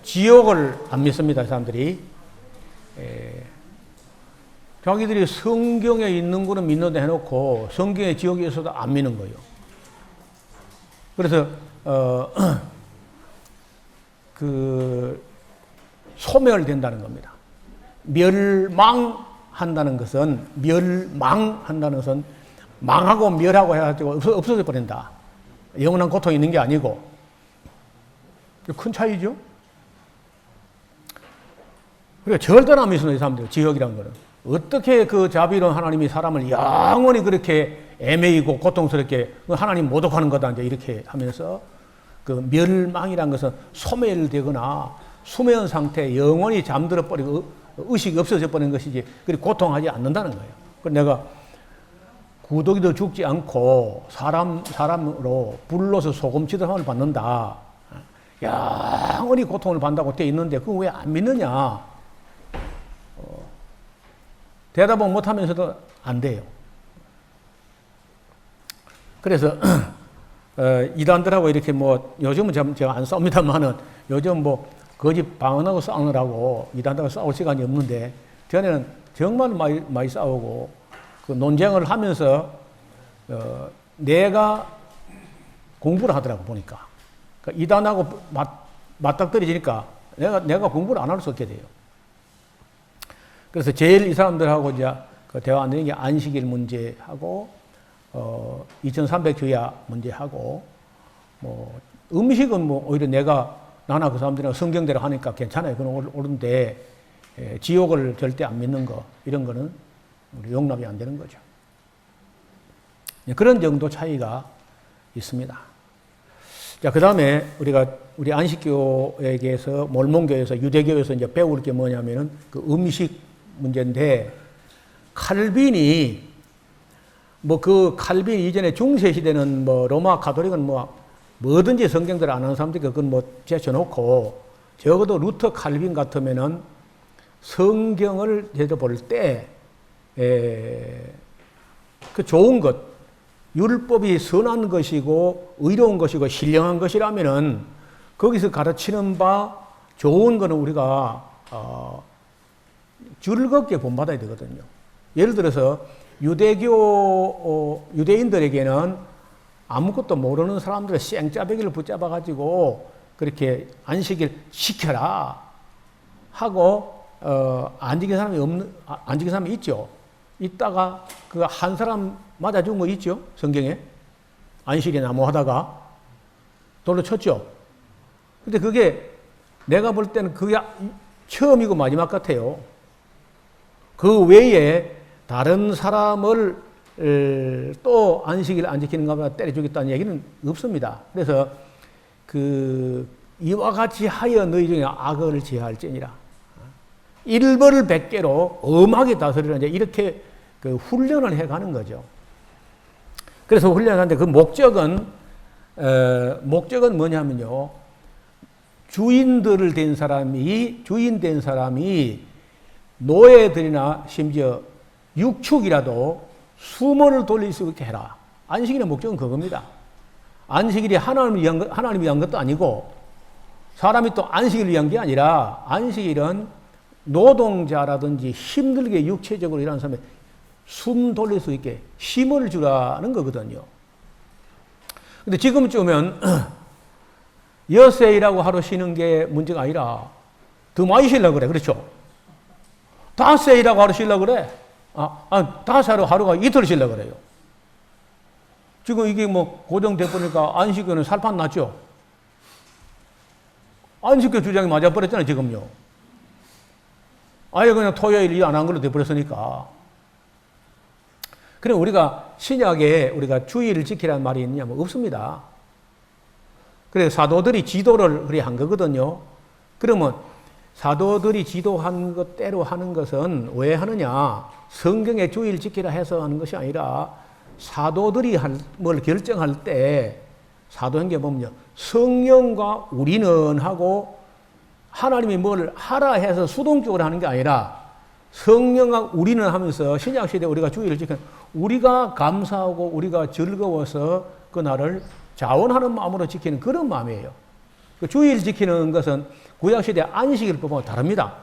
지옥을 안 믿습니다, 사람들이. 자기들이 성경에 있는 거는 믿는다 해놓고 성경에 지옥이 있어도 안 믿는 거예요. 그래서 소멸된다는 겁니다. 멸망한다는 것은 망하고 멸하고 해가지고 없어져 버린다. 영원한 고통이 있는 게 아니고. 큰 차이죠. 그러니까 절대로 안 믿습니다, 이 사람들. 지옥이라는 거는. 어떻게 그 자비로운 하나님이 사람을 영원히 그렇게 애매이고 고통스럽게 하나님 모독하는 거다, 이제 이렇게 하면서 그 멸망이라는 것은 소멸되거나 수면 상태에 영원히 잠들어 버리고 의식이 없어져 버리는 것이지, 그리고 고통하지 않는다는 거예요. 그래서 내가 구더기도 죽지 않고 사람으로 불로서 소금치듯함을 받는다. 영원히 고통을 받는다고 되어 있는데 그거 왜 안 믿느냐? 대답은 못하면서도 안 돼요. 그래서 이단들하고 이렇게 뭐 요즘은 제가 안 싸웁니다만은 요즘 뭐 거짓 방언하고 싸우느라고 이단들하고 싸울 시간이 없는데 전에는 정말 많이 싸우고 그 논쟁을 하면서 내가 공부를 하더라고 보니까. 그러니까 이단하고 맞닥뜨려지니까 내가 공부를 안 할 수 없게 돼요. 그래서 제일 이 사람들하고 이제 그 대화 안 되는 게 안식일 문제하고 2300주야 문제하고 뭐 음식은 뭐 오히려 나나 그 사람들이랑 성경대로 하니까 괜찮아요. 그건 옳은데 지옥을 절대 안 믿는 거 이런 거는 우리 용납이 안 되는 거죠. 그런 정도 차이가 있습니다. 자, 그 다음에 우리 안식교에게서 몰몬교에서 유대교에서 이제 배울 게 뭐냐면은 그 음식 문제인데 칼빈이 칼빈 이전에 중세 시대는 뭐 로마 가톨릭은 뭐든지 성경대로 안 하는 사람들이 그건 뭐 제쳐놓고 적어도 루터 칼빈 같으면은 성경을 제대로 볼 때 그 좋은 것 율법이 선한 것이고 의로운 것이고 신령한 것이라면은 거기서 가르치는 바 좋은 거는 우리가 즐겁게 본받아야 되거든요. 예를 들어서 유대인들에게는 아무것도 모르는 사람들의 생짜배기를 붙잡아가지고 그렇게 안식일 시켜라 하고 안 지킨 사람이 있죠. 있다가 그 한 사람 맞아 죽은 거 있죠. 성경에 안식일에 나무하다가 돌로 쳤죠. 근데 그게 내가 볼 때는 그게 처음이고 마지막 같아요. 그 외에 다른 사람을 또 안식일 안 지키는가 보다 때려 죽였다는 얘기는 없습니다. 그래서 이와 같이 하여 너희 중에 악을 제할지니라. 일벌을 100개로 엄하게 다스리라. 이제 이렇게 그 훈련을 해가는 거죠. 그래서 훈련하는데 그 목적은 뭐냐면요. 주인 된 사람이 노예들이나 심지어 육축이라도 수모를 돌릴 수 있게 해라. 안식일의 목적은 그겁니다. 안식일이 하나님을 위한 것도 아니고 사람이 또 안식일을 위한 게 아니라 안식일은 노동자라든지 힘들게 육체적으로 일하는 사람이 숨 돌릴 수 있게 힘을 주라는 거거든요. 근데 지금쯤은 엿새이라고 하루 쉬는 게 문제가 아니라 더 많이 쉬려고 그래. 그렇죠? 닷새이라고 하루 쉬려고 그래. 닷새로 하루가 이틀 쉬려고 그래요. 지금 이게 뭐 고정돼 보니까 안식교는 살판 났죠? 안식교 주장이 맞아버렸잖아요, 지금요. 아예 그냥 토요일 일 안 한 걸로 돼버렸으니까. 그럼 우리가 신약에 우리가 주의를 지키라는 말이 있냐면 없습니다. 그래서 사도들이 지도를 그리 한 거거든요. 그러면 사도들이 지도한 것대로 하는 것은 왜 하느냐? 성경의 주의를 지키라 해서 하는 것이 아니라 사도들이 뭘 결정할 때 사도행전 보면요. 성령과 우리는 하고 하나님이 뭘 하라 해서 수동적으로 하는 게 아니라 성령과 우리는 하면서 신약시대에 우리가 주의를 지키는 우리가 감사하고 우리가 즐거워서 그날을 자원하는 마음으로 지키는 그런 마음이에요. 그 주의를 지키는 것은 구약시대 안식일법하고 다릅니다.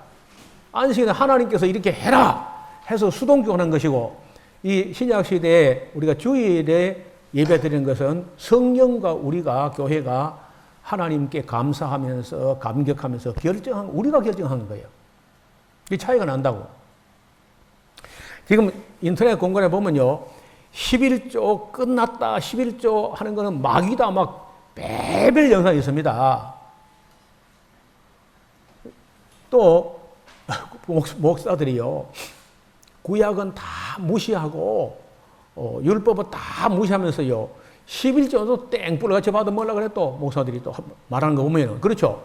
안식일은 하나님께서 이렇게 해라 해서 수동적으로 하는 것이고, 이 신약시대에 우리가 주일에 예배 드리는 것은 성령과 우리가, 교회가 하나님께 감사하면서 감격하면서 우리가 결정하는 거예요. 이 차이가 난다고. 지금 인터넷 공간에 보면요, 11조 끝났다, 11조 하는 거는 막이다, 막 별별 영상이 있습니다. 또 목사들이요, 구약은 다 무시하고 율법은 다 무시하면서요, 11조도 땡불같이 받아 먹으려고 그래. 또 목사들이 또 말하는 거 보면 그렇죠.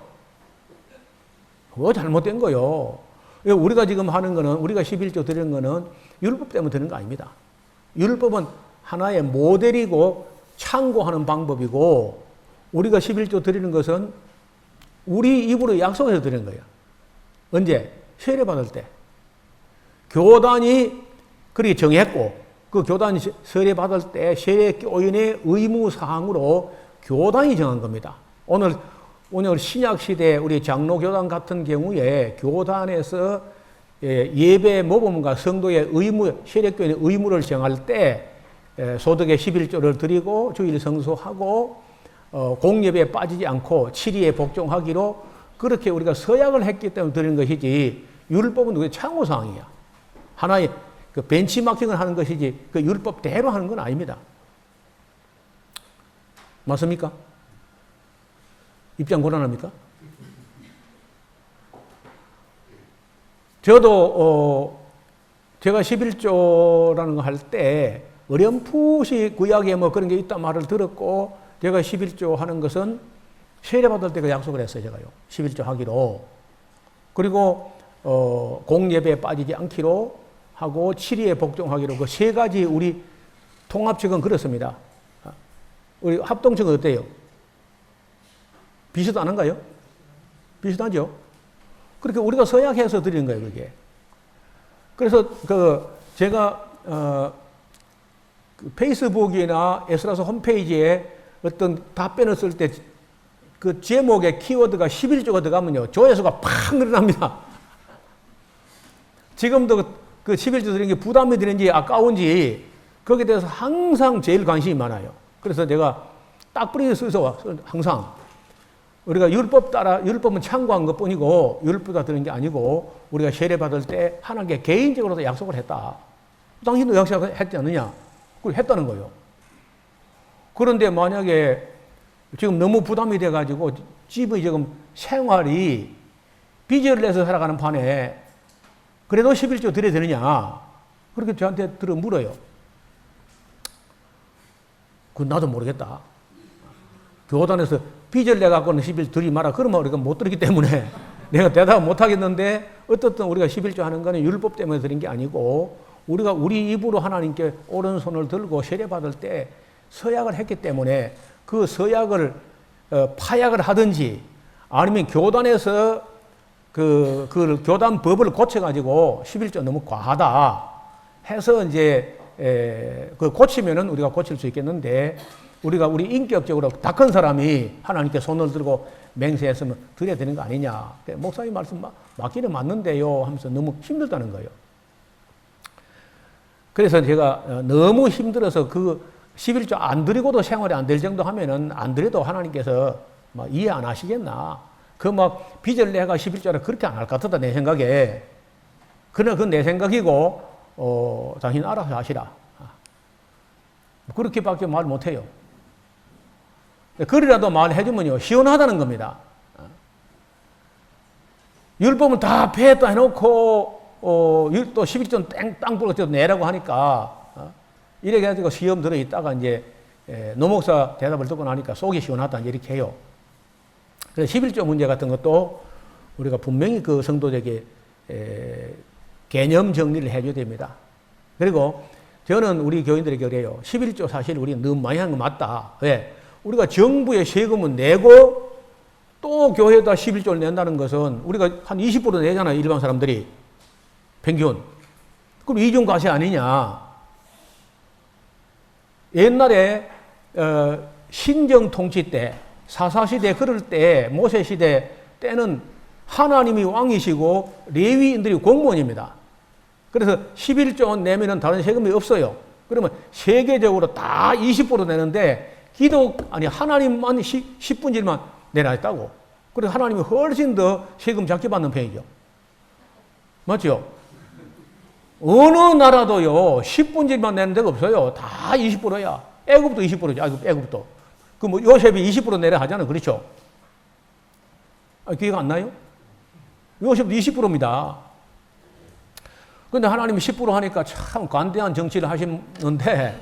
그거 잘못된 거요. 우리가 지금 하는 거는, 우리가 11조 드리는 거는 율법 때문에 드리는 거 아닙니다. 율법은 하나의 모델이고 참고하는 방법이고, 우리가 11조 드리는 것은 우리 입으로 약속해서 드리는 거예요. 언제? 세례 받을 때. 교단이 그렇게 정했고, 그 교단이 세례 받을 때 세례 교인의 의무사항으로 교단이 정한 겁니다. 오늘 신약시대 우리 장로교단 같은 경우에 교단에서 예배 모범과 성도의 의무, 세례교인의 의무를 정할 때 소득의 11조를 드리고 주일 성수하고 공예배에 빠지지 않고 7일에 복종하기로 그렇게 우리가 서약을 했기 때문에 드리는 것이지, 율법은 그게 참고사항이야. 하나의 그 벤치마킹을 하는 것이지 그 율법대로 하는 건 아닙니다. 맞습니까? 입장 곤란합니까? 저도 제가 11조라는 거 할 때 어렴풋이 구약에 뭐 그런 게 있단 말을 들었고, 제가 11조 하는 것은 세례 받을 때 그 약속을 했어요. 제가요, 11조 하기로. 그리고 공예배에 빠지지 않기로 하고 7일에 복종하기로, 그 세 가지 우리 통합책은 그렇습니다. 우리 합동책은 어때요? 비슷 안 한가요? 비슷하죠? 그렇게 우리가 서약해서 드리는 거예요, 그게. 그래서 제가 페이스북이나 에스라서 홈페이지에 어떤 답변을 쓸 때 그 제목에 키워드가 11조가 들어가면요, 조회수가 팍 늘어납니다. 지금도 그 11조 드리는 게 부담이 되는지 아까운지 거기에 대해서 항상 제일 관심이 많아요. 그래서 내가 딱 뿌리게 써서 항상 우리가 율법은 참고한 것 뿐이고 율법다 드는 게 아니고, 우리가 세례 받을 때 하나님께 개인적으로도 약속을 했다. 당신도 약속했지 않느냐? 그걸 했다는 거예요. 그런데 만약에 지금 너무 부담이 돼가지고 집의 지금 생활이 빚을 내서 살아가는 판에 그래도 11조 드려야 되느냐? 그렇게 저한테 물어요. 그건 나도 모르겠다. 교단에서 빚을 내갖고는 11조 드리지 마라, 그러면 우리가 못 드리기 때문에 내가 대답 못 하겠는데, 어떻든 우리가 11조 하는 거는 율법 때문에 드린 게 아니고, 우리가 우리 입으로 하나님께 오른손을 들고 세례 받을 때 서약을 했기 때문에 그 서약을 파약을 하든지 아니면 교단에서 그 교단 법을 고쳐가지고 11조 너무 과하다 해서 이제 그 고치면은 우리가 고칠 수 있겠는데, 우리가 우리 인격적으로 다 큰 사람이 하나님께 손을 들고 맹세했으면 드려야 되는 거 아니냐. 목사님 말씀 맞기는 맞는데요 하면서 너무 힘들다는 거예요. 그래서 제가 너무 힘들어서 그 11조 안 드리고도 생활이 안 될 정도 하면은 안 드려도 하나님께서 막 이해 안 하시겠나. 그 막 빚을 내가 11조라 그렇게 안 할 것 같다, 내 생각에. 그러나 그건 내 생각이고, 당신 알아서 하시라. 그렇게밖에 말 못해요. 그리라도 말해주면요, 시원하다는 겁니다. 율법은 다 폐했다 해놓고, 또 11조 땅 불고 내라고 하니까, 이렇게 해가지고 시험 들어있다가 이제, 노목사 대답을 듣고 나니까 속이 시원하다, 이렇게 해요. 그래서 11조 문제 같은 것도 우리가 분명히 그 성도들에게 개념 정리를 해줘야 됩니다. 그리고 저는 우리 교인들에게 그래요. 11조 사실 우리 너무 많이 하는 거 맞다. 왜? 우리가 정부에 세금을 내고 또 교회에다 11조를 낸다는 것은 우리가 한 20% 내잖아요, 일반 사람들이. 평균. 그럼 이중과세 아니냐. 옛날에 신정 통치 때 사사시대 그럴 때 모세시대 때는 하나님이 왕이시고 레위인들이 공무원입니다. 그래서 11조 내면은 다른 세금이 없어요. 그러면 세계적으로 다 20% 내는데 하나님만 10분질만 내라 했다고. 그래서 하나님이 훨씬 더 세금 작게 받는 편이죠. 맞죠? 어느 나라도요, 10분질만 내는 데가 없어요. 다 20%야. 애굽도 20%죠. 애굽도. 요셉이 20% 내라 하잖아요. 그렇죠? 기억 안 나요? 요셉도 20%입니다. 근데 하나님이 10% 하니까 참 관대한 정치를 하시는데,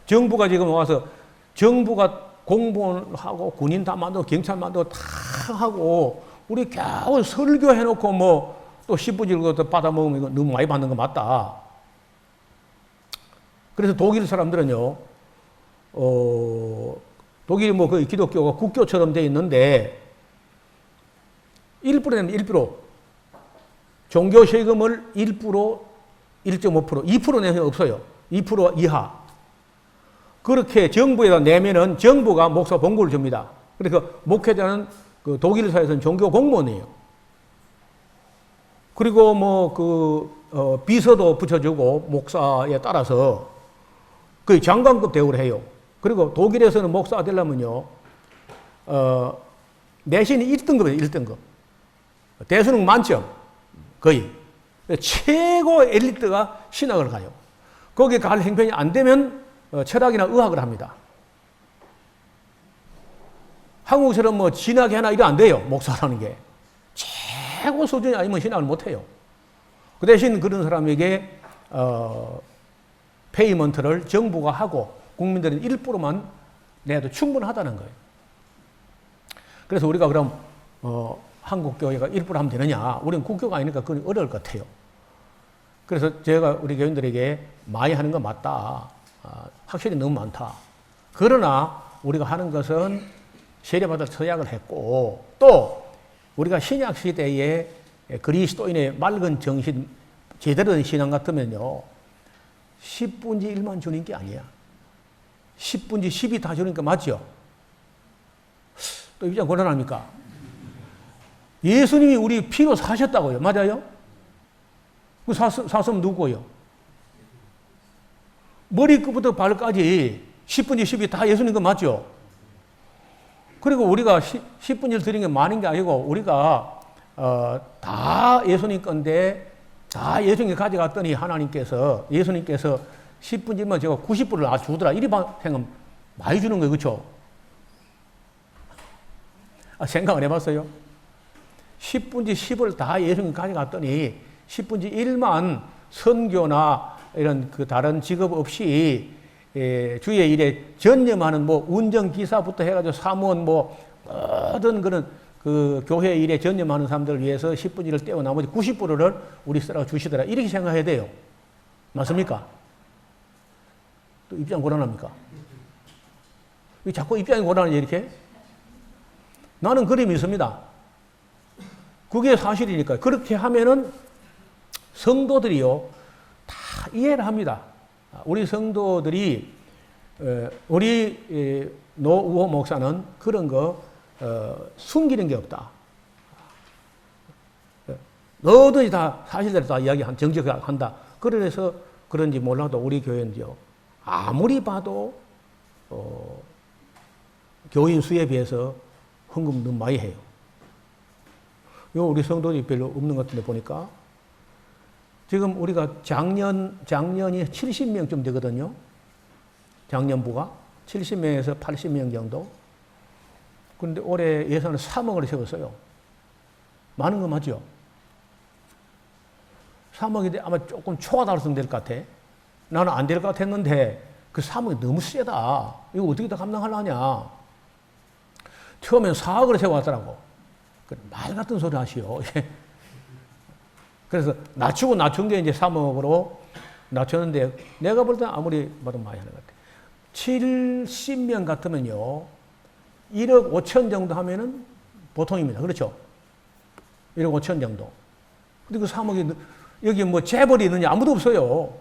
정부가 지금 와서 정부가 공무원하고 군인 다 만들고 경찰 만들고 다 하고 우리 겨우 설교해놓고 또 10분질 것도 받아먹으면 이거 너무 많이 받는 거 맞다. 그래서 독일 사람들은요, 독일이 거의 기독교가 국교처럼 돼 있는데 1% 내면 1%. 종교 세금을 1%, 1.5%, 2% 내면 없어요. 2% 이하. 그렇게 정부에다 내면은 정부가 목사 봉급을 줍니다. 그러니까 목회자는 그 독일 사회에서는 종교 공무원이에요. 그리고 비서도 붙여주고 목사에 따라서 거의 장관급 대우를 해요. 그리고 독일에서는 목사가 되려면요, 내신이 1등급이에요, 1등급. 대수능 만점. 거의. 최고 엘리트가 신학을 가요. 거기에 갈 행편이 안 되면 철학이나 의학을 합니다. 한국처럼 진학이 하나 이거 안 돼요. 목사라는 게. 최고 수준이 아니면 신학을 못 해요. 그 대신 그런 사람에게, 페이먼트를 정부가 하고 국민들은 1%만 내도 충분하다는 거예요. 그래서 우리가 그럼, 한국교회가 1% 하면 되느냐? 우리는 국교가 아니니까 그건 어려울 것 같아요. 그래서 제가 우리 교인들에게 많이 하는 건 맞다. 확실히 너무 많다. 그러나 우리가 하는 것은 세례받을 서약을 했고 또 우리가 신약 시대에 그리스도인의 맑은 정신, 제대로 된 신앙 같으면요, 10분지 1만 주는 게 아니야. 10분지 10이 다 주니까 맞죠? 또 입장 곤란합니까? 예수님이 우리 피로 사셨다고요. 맞아요? 그 사슴 누구예요? 머리끝부터 발까지 10분지 10이 다 예수님 거 맞죠? 그리고 우리가 10분지 1 드린 게 많은 게 아니고 우리가 다 예수님 건데 다 예수님이 가져갔더니 예수님께서 10분지 1만 제가 90%를 주더라. 이리 생각 많이 주는 거예요. 그렇죠? 생각 안 해봤어요? 10분지 10을 다 예수님이 가져갔더니 10분지 1만 선교나 이런 그 다른 직업 없이 주의 일에 전념하는 운전기사부터 해가지고 사무원 모든 그런 그 교회 일에 전념하는 사람들을 위해서 10분지 1을 떼어 나머지 90%를 우리 쓰라고 주시더라. 이렇게 생각해야 돼요. 맞습니까? 또 입장 곤란합니까? 왜 자꾸 입장이 곤란하지 이렇게? 나는 그림이 있습니다. 그게 사실이니까. 그렇게 하면은 성도들이요, 다 이해를 합니다. 우리 성도들이, 우리 노우호 목사는 그런 거, 숨기는 게 없다. 너든지 다 사실대로 다 정직한다. 그래서 그런지 몰라도 우리 교회는요, 아무리 봐도, 교인 수에 비해서 헌금 너무 많이 해요. 우리 성도들이 별로 없는 것 같은데 보니까 지금 우리가 작년이 70명쯤 되거든요. 작년부가 70명에서 80명 정도. 그런데 올해 예산을 3억을 세웠어요. 많은 거 맞죠? 3억인데 아마 조금 초과 달성될 것 같아. 나는 안 될 것 같았는데 그 3억이 너무 세다. 이거 어떻게 다 감당하려냐. 처음엔 4억을 세워왔더라고. 말 같은 소리 하시오. 그래서 낮춘 게 이제 3억으로 낮췄는데 내가 볼 때는 아무리 봐도 많이 하는 것 같아요. 70명 같으면요, 1억 5천 정도 하면은 보통입니다. 그렇죠? 1억 5천 정도. 근데 그 3억이, 여기 재벌이 있느냐? 아무도 없어요.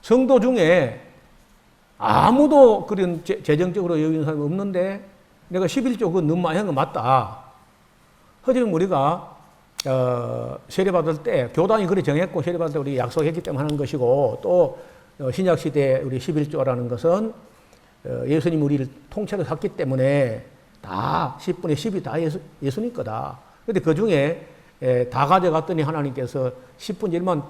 성도 중에 아무도 그런 재정적으로 여기는 사람이 없는데 내가 11조 그거 너무 많이 한 거 맞다. 하지만 우리가 세례받을 때 교단이 그래 정했고 세례받을 때 우리 약속했기 때문에 하는 것이고 또 신약시대 우리 11조라는 것은 예수님 우리를 통째로 샀기 때문에 다 10분의 10이 다 예수님 거다. 그런데 그 중에 다 가져갔더니 하나님께서 10분의 1만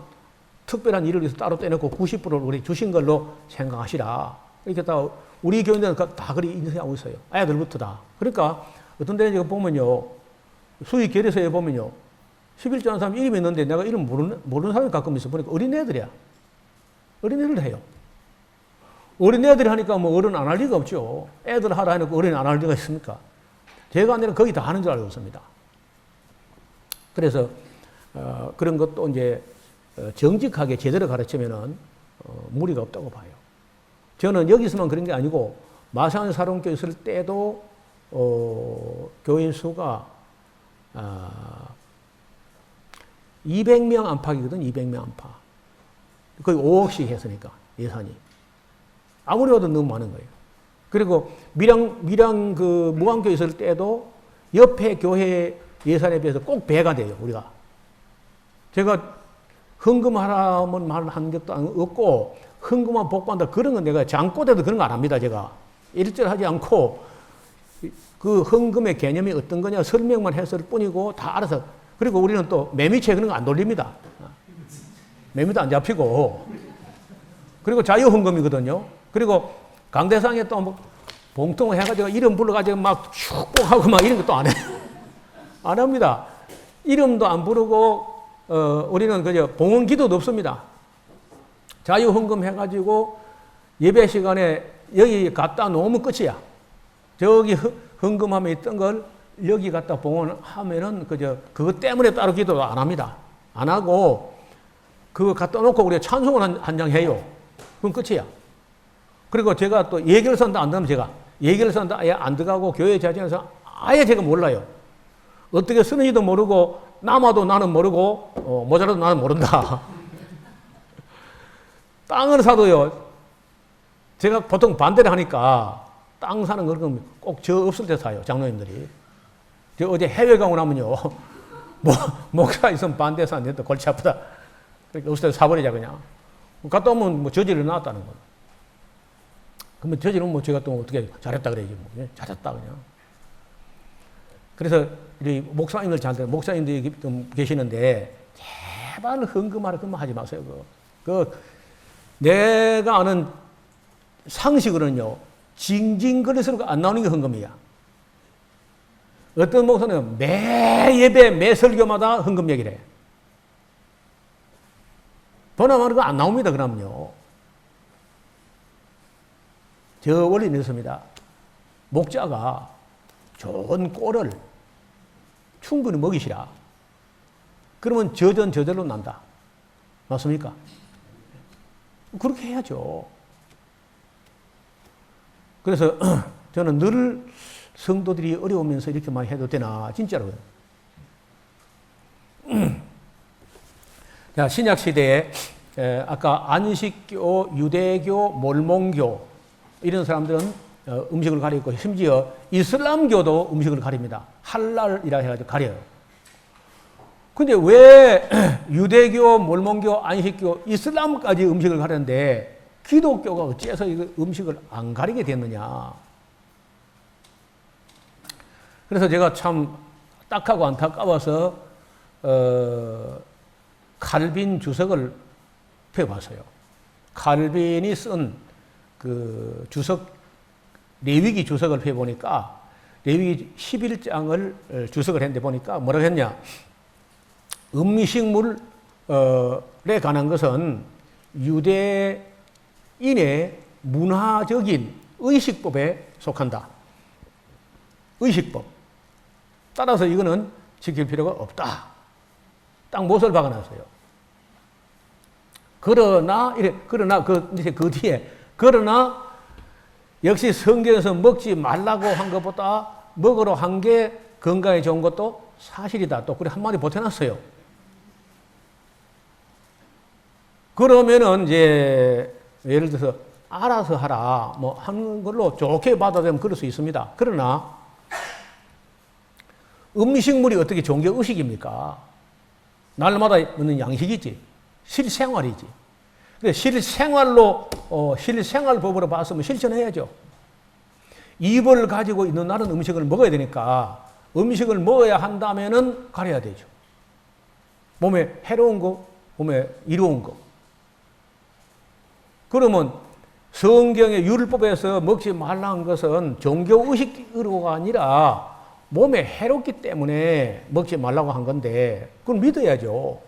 특별한 일을 위해서 따로 떼놓고 90%를 우리 주신 걸로 생각하시라. 이렇게 다 우리 교인들은 다 그리 인생하고 있어요. 아이들부터 다. 그러니까 어떤 데는 보면요. 수익 계례서에 보면요. 11조 하는 사람 이름이 있는데 내가 이름 모르는 사람이 가끔 있어. 보니까 어린애들이야. 어린애들 해요. 어린애들이 하니까 뭐 어른 안 할 리가 없죠. 애들 하라 해놓고 어린 안 할 리가 있습니까? 제가 아니라 거의 다 하는 줄 알고 있습니다. 그래서 그런 것도 이제 정직하게 제대로 가르치면은 무리가 없다고 봐요. 저는 여기서만 그런 게 아니고 마산 사롱교회 있을 때도 교인 수가 200명 안팎이거든. 200명 안팎. 거의 5억씩 했으니까 예산이. 아무리 봐도 너무 많은 거예요. 그리고 밀양 그 무안교회 있을 때도 옆에 교회 예산에 비해서 꼭 배가 돼요. 우리가. 제가 헌금하라면 말한 적도 없고 헌금만 복받는다 그런 건 내가 장꼬대도 그런 거 안 합니다. 제가 일절하지 않고 그 헌금의 개념이 어떤 거냐 설명만 했을 뿐이고 다 알아서. 그리고 우리는 또 매미채 그런 거 안 돌립니다. 매미도 안 잡히고. 그리고 자유헌금이거든요. 그리고 강대상에 또 뭐 봉통을 해가지고 이름 불러가지고 막 축복하고 막 이런 것도 안 해. 안 합니다. 이름도 안 부르고 우리는 그저 봉헌 기도도 없습니다. 자유헌금 해가지고 예배 시간에 여기 갖다 놓으면 끝이야. 저기 헌금함에 있던 걸 여기 갖다 봉헌하면은 그저 그것 때문에 따로 기도 안 합니다. 안 하고 그거 갖다 놓고 우리가 찬송을 한 장 해요. 그럼 끝이야. 그리고 제가 또 예결선도 안 들으면 제가 예결선도 아예 안 들어가고 교회 자진해서 아예 제가 몰라요. 어떻게 쓰는지도 모르고 남아도 나는 모르고 모자라도 나는 모른다. 땅을 사도요. 제가 보통 반대를 하니까 땅 사는 걸 꼭 저 없을 때 사요. 장로님들이. 저 어제 해외 가고 나면요. 목사 있으면 반대해서 안 된다. 골치 아프다. 그러니까 없을 때 사버리자 그냥. 갔다 오면 뭐 저지를 나왔다는 거예요. 그러면 저지는 뭐 제가 또 어떻게 잘했다 그래야지. 뭐. 잘했다 그냥. 그래서 우리 목사님들 잘 들어요. 목사님들이 좀 계시는데 제발 헌금하라 그만 하지 마세요. 내가 아는 상식으로는요. 징징거려서 안 나오는 게 헌금이야. 어떤 목사는 매 예배 매 설교마다 헌금 얘기를 해. 번화하는 거 안 나옵니다. 그럼요. 저 원리는 있습니다. 목자가 좋은 꼴을 충분히 먹이시라. 그러면 저절로 난다. 맞습니까? 그렇게 해야죠. 그래서 저는 늘 성도들이 어려우면서 이렇게 많이 해도 되나 진짜로요. 자, 신약 시대에 아까 안식교, 유대교, 몰몬교 이런 사람들은 음식을 가리고 심지어 이슬람교도 음식을 가립니다. 할랄이라 해가지고 가려요. 근데 왜 유대교, 몰몬교, 안식교, 이슬람까지 음식을 가렸는데 기독교가 어째서 이 음식을 안 가리게 됐느냐. 그래서 제가 참 딱하고 안타까워서 칼빈 주석을 펴봤어요. 칼빈이 쓴 그 주석, 레위기 주석을 펴보니까 레위기 11장을 주석을 했는데 보니까 뭐라고 했냐. 음식물에 관한 것은 유대인의 문화적인 의식법에 속한다. 의식법. 따라서 이거는 지킬 필요가 없다. 딱 못을 박아놨어요. 그러나 그 뒤에 그러나 역시 성경에서 먹지 말라고 한 것보다 먹으러 한 게 건강에 좋은 것도 사실이다. 또 그래 한마디 보태놨어요. 그러면은 이제 예를 들어서 알아서 하라 뭐 하는 걸로 좋게 받아들이면 그럴 수 있습니다. 그러나 음식물이 어떻게 종교 의식입니까? 날마다 있는 양식이지. 실생활이지. 실생활로 실생활법으로 봤으면 실천해야죠. 입을 가지고 있는 날은 음식을 먹어야 되니까 음식을 먹어야 한다면은 가려야 되죠. 몸에 해로운 거, 몸에 이로운 거. 그러면 성경의 율법에서 먹지 말라는 것은 종교의식으로가 아니라 몸에 해롭기 때문에 먹지 말라고 한 건데 그걸 믿어야죠.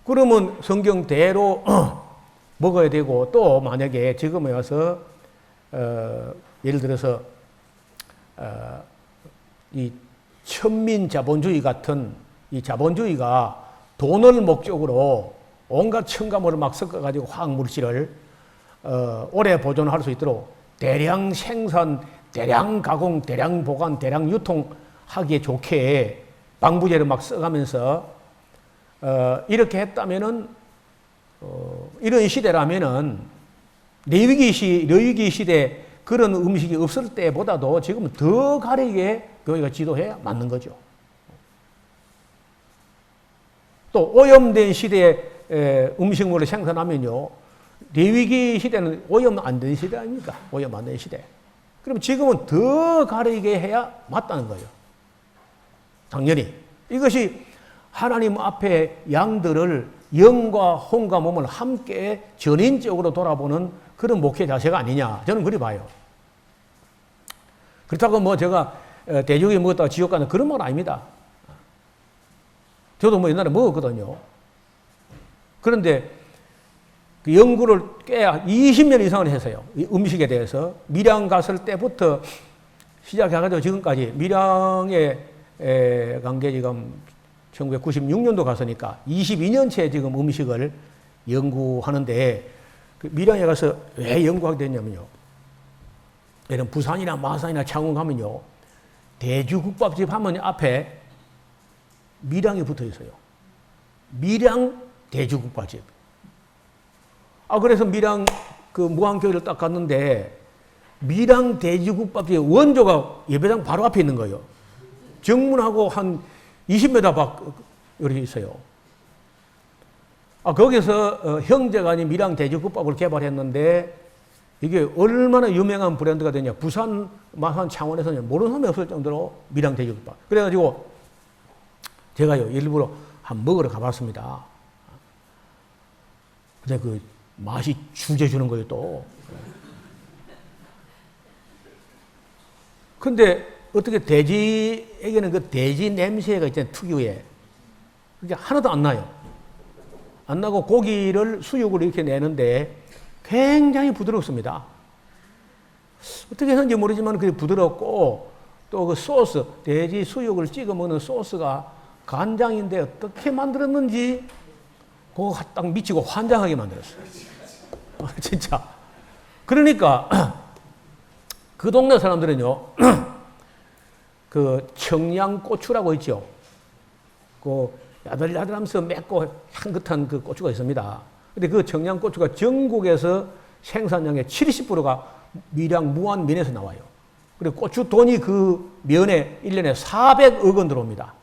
그러면 성경대로 먹어야 되고 또 만약에 지금에 와서 예를 들어서 이 천민 자본주의 같은 이 자본주의가 돈을 목적으로 온갖 첨가물을 막 섞어가지고 화학물질을 오래 보존할 수 있도록 대량 생산, 대량 가공, 대량 보관, 대량 유통하기에 좋게 방부제를 막 써가면서 이렇게 했다면은 이런 시대라면은 레위기 시대 그런 음식이 없을 때보다도 지금 더 가리게 교회가 지도해야 맞는 거죠. 또 오염된 시대에 음식물을 생산하면요. 레위기 시대는 오염 안 된 시대 아닙니까? 오염 안 된 시대. 그럼 지금은 더 가리게 해야 맞다는 거예요. 당연히. 이것이 하나님 앞에 양들을 영과 혼과 몸을 함께 전인적으로 돌아보는 그런 목회 자세가 아니냐. 저는 그리 봐요. 그렇다고 뭐 제가 돼지고기 먹었다가 지옥 가는 그런 말 아닙니다. 저도 뭐 옛날에 먹었거든요. 그런데 그 연구를 꽤 20년 이상을 했어요. 이 음식에 대해서. 밀양 갔을 때부터 시작해가지고 지금까지 밀양에 간 게 지금 1996년도 갔으니까 22년째 지금 음식을 연구하는데 그 밀양에 가서 왜 연구하게 됐냐면요. 예를 부산이나 마산이나 창원 가면요. 돼지국밥집 하면 앞에 밀양이 붙어 있어요. 밀양 돼지국밥집. 그래서 밀양 그 무안교회를 딱 갔는데 밀양 돼지국밥집 원조가 예배당 바로 앞에 있는 거예요. 정문하고 한 20m 밖 이렇게 있어요. 거기서 형제가 아닌 밀양 돼지국밥을 개발했는데 이게 얼마나 유명한 브랜드가 되냐. 부산, 마산, 창원에서는 모르는 사람이 없을 정도로 밀양 돼지국밥. 그래가지고 제가요 일부러 한번 먹으러 가봤습니다. 근데 그 맛이 죽여 주는 거예요 또. 근데 어떻게 돼지에게는 그 돼지 냄새가 있잖아요 특유의. 그게 하나도 안 나요. 안 나고 고기를 수육을 이렇게 내는데 굉장히 부드럽습니다. 어떻게 했는지 모르지만 그게 부드럽고 또 그 소스, 돼지 수육을 찍어 먹는 소스가 간장인데 어떻게 만들었는지 그거 딱 미치고 환장하게 만들었어요. 진짜. 그러니까 그 동네 사람들은요. 그 청양고추라고 있죠. 그 야들야들하면서 맵고 향긋한 그 고추가 있습니다. 근데 그 청양고추가 전국에서 생산량의 70%가 밀양 무안면에서 나와요. 그리고 고추 돈이 그 면에 1년에 400억 원 들어옵니다.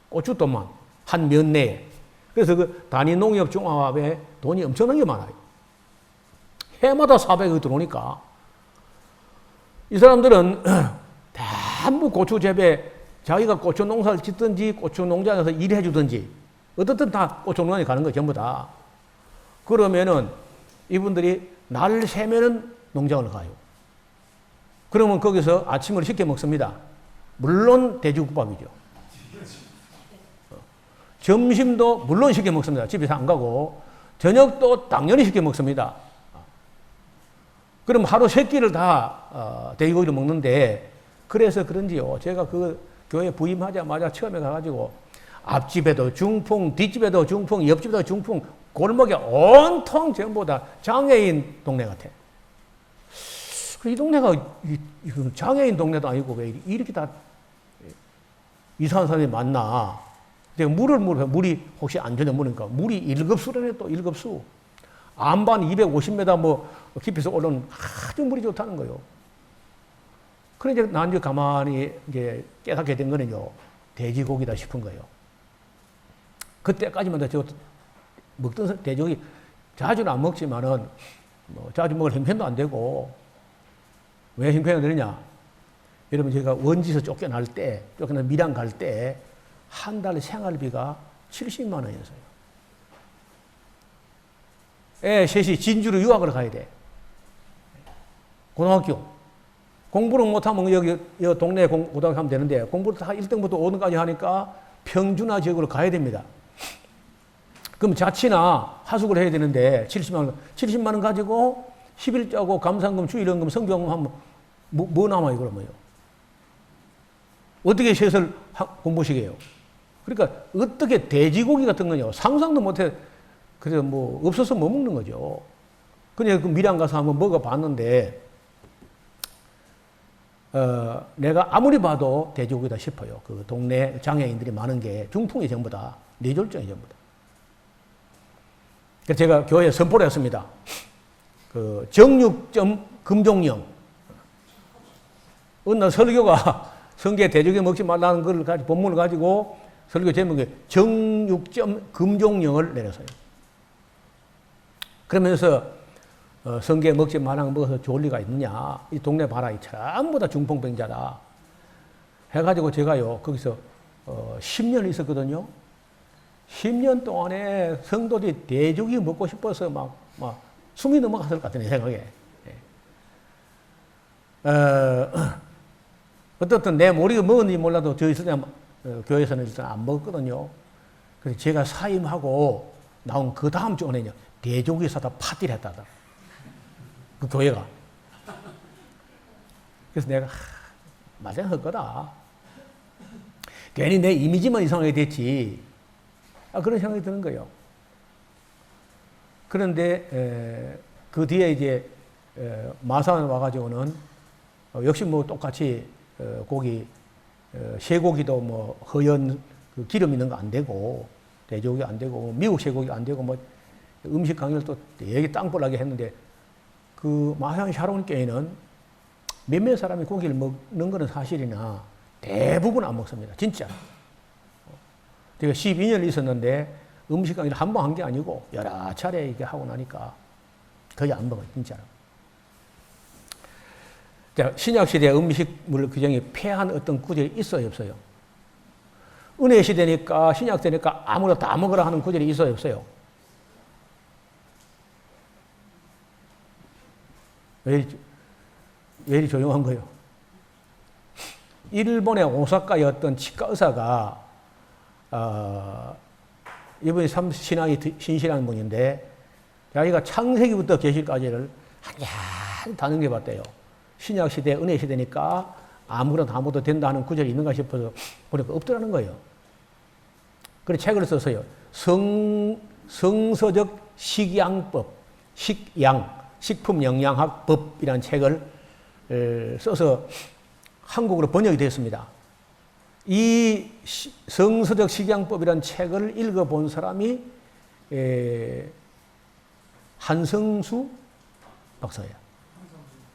고추 돈만 한 면 내에. 그래서 그 단위농협 종합에 돈이 엄청나게 많아요. 해마다 400억 들어오니까 이 사람들은 전부 고추 재배, 자기가 고추 농사를 짓든지 고추 농장에서 일해 주든지 어떻든 다 고추 농장에 가는 거예요. 전부 다. 그러면은 이분들이 날 새면은 농장을 가요. 그러면 거기서 아침을 시켜 먹습니다. 물론 돼지국밥이죠. 점심도 물론 시켜 먹습니다. 집에서 안 가고. 저녁도 당연히 시켜 먹습니다. 그럼 하루 3끼를 다 돼지고기를 먹는데 그래서 그런지요. 제가 그 교회 부임하자마자 처음에 가가지고 앞집에도 중풍, 뒷집에도 중풍, 옆집에도 중풍, 골목에 온통 전부 다 장애인 동네 같아. 이 동네가 장애인 동네도 아니고 왜 이렇게 다 이상한 사람이 많나. 내가 물이 혹시 안 좋냐 물으니까 물이 1급수라네 또 1급수. 안반 250m 뭐 깊이서 올라오는 아주 물이 좋다는 거예요. 그래 이제 난 이제 가만히 이제 깨닫게 된 거는요, 돼지고기다 싶은 거예요. 그때까지만 저 먹던 돼지고기 자주는 안 먹지만은 뭐 자주 먹을 형편도 안 되고, 왜 형편이 안 되느냐? 여러분 제가 원지에서 쫓겨난 밀양 갈 때 한 달 생활비가 70만 원이었어요. 애 셋이 진주로 유학을 가야 돼. 고등학교. 공부를 못하면 여기 동네에 고등학교 하면 되는데, 공부를 다 1등부터 5등까지 하니까 평준화 지역으로 가야 됩니다. 그럼 자치나 하숙을 해야 되는데 70만 원 가지고 11자고 감상금, 주일연금, 성비연금 하면 뭐 남아요 그러면요? 어떻게 셋을 공부시켜요? 그러니까 어떻게 돼지고기 같은 거요 상상도 못해. 그래서 뭐 없어서 못 먹는 거죠. 그냥 그 밀양 가서 한번 먹어봤는데 내가 아무리 봐도 돼지고기다 싶어요. 그 동네 장애인들이 많은 게 중풍이 전부 다, 뇌졸중이 전부 다. 그래서 제가 교회에 선포를 했습니다. 그 정육점 금종령. 어느 날 설교가 성경에 돼지고기 먹지 말라는 걸 가지고, 본문을 가지고 설교 제목에 정육점 금종령을 내렸어요. 그러면서 성경에 먹지 말라는 거 먹어서 좋을 리가 있느냐. 이 동네 봐라. 이 전부 다 중풍병자다. 해가지고 제가요, 거기서 10년 있었거든요. 10년 동안에 성도들이 돼지고기 먹고 싶어서 막 숨이 넘어갔을 것 같은 내 생각에. 어떻든 내 머리가 먹었는지 몰라도 저희 선생님 교회에서는 일단 안 먹었거든요. 그래서 제가 사임하고 나온 그 다음 주에는요, 돼지고기 사다 파티를 했다다. 그 교회가. 그래서 내가 맞아 거다. 괜히 내 이미지만 이상하게 됐지. 그런 생각이 드는 거예요. 그런데 그 뒤에 이제 마산 와가지고는 역시 뭐 똑같이 고기, 쇠고기도 뭐 허연 그 기름 있는 거 안 되고, 돼지고기 안 되고, 미국 쇠고기 안 되고, 뭐 음식 강의를 또 되게 땅볼하게 했는데, 그 마산 샤론 교회는 몇몇 사람이 고기를 먹는 거는 사실이나 대부분 안 먹습니다. 진짜. 제가 12년 있었는데 음식 강의를 한 번 한 게 아니고 여러 차례 이렇게 하고 나니까 거의 안 먹어요. 진짜로. 신약시대 음식물 규정이 폐한 어떤 구절이 있어요, 없어요? 은혜시대니까, 신약시대니까 아무나 다 먹으라 하는 구절이 있어요, 없어요? 왜 이리 조용한 거예요? 일본의 오사카의 어떤 치과 의사가 이분이 참 신앙이 신실한 분인데, 자기가 창세기부터 계시까지를 한참 다 넘겨봤대요. 신약시대, 은혜시대니까 아무거나 다 먹어도 된다 하는 구절이 있는가 싶어서 보니까 없더라는 거예요. 그래서 책을 썼어요. 성서적 식양법, 식품영양학법이라는 책을 써서 한국어로 번역이 되었습니다. 이 성서적 식양법이라는 책을 읽어본 사람이 한성수 박사예요.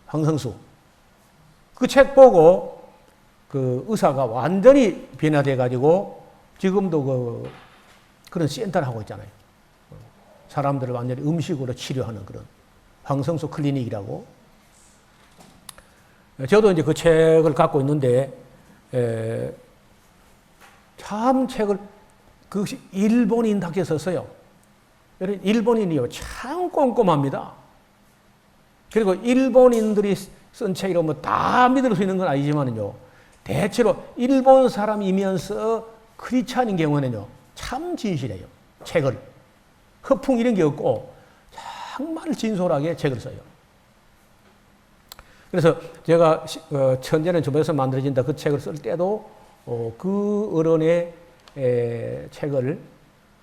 황성수. 그 책 보고 그 의사가 완전히 변화돼 가지고 지금도 그런 센터를 하고 있잖아요. 사람들을 완전히 음식으로 치료하는 그런 황성수 클리닉이라고. 저도 이제 그 책을 갖고 있는데 참 책을 그것이 일본인답게 썼어요. 일본인이요 참 꼼꼼합니다. 그리고 일본인들이 쓴 책이라고 뭐 다 믿을 수 있는 건 아니지만요, 대체로 일본 사람이면서 크리스찬인 경우는요 참 진실해요. 책을 허풍 이런 게 없고 정말 진솔하게 책을 써요. 그래서 제가 천재는 주변에서 만들어진다 그 책을 쓸 때도 그 어른의 책을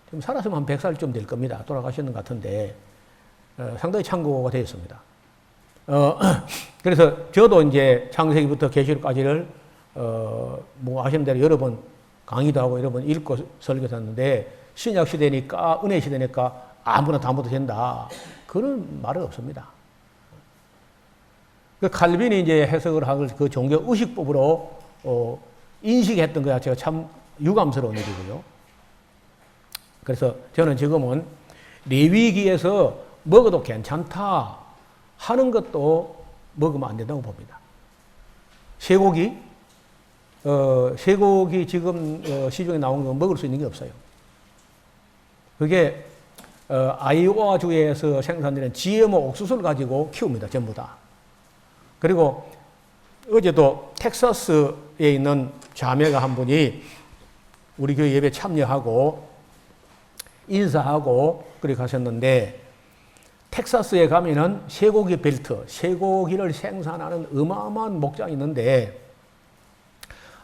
지금 살았으면 한 100살쯤 될 겁니다. 돌아가셨는 것 같은데 상당히 참고가 되었습니다. 그래서 저도 이제 창세기부터 계시록까지를 뭐 하시는 대로 여러 번 강의도 하고 여러 번 읽고 설교도 했는데, 신약 시대니까 은혜 시대니까 아무나 다 먹어도 된다. 그런 말은 없습니다. 그 칼빈이 이제 해석을 하고 그 종교 의식법으로 인식했던 것 자체가 참 유감스러운 일이고요. 그래서 저는 지금은 레위기에서 먹어도 괜찮다 하는 것도 먹으면 안 된다고 봅니다. 쇠고기 지금 시중에 나온 거 먹을 수 있는 게 없어요. 그게 아이오와 주에서 생산되는 GMO 옥수수를 가지고 키웁니다. 전부 다. 그리고 어제도 텍사스에 있는 자매가 한 분이 우리 교회 예배 참여하고 인사하고 그렇게 가셨는데, 텍사스에 가면은 쇠고기 벨트, 쇠고기를 생산하는 어마어마한 목장이 있는데,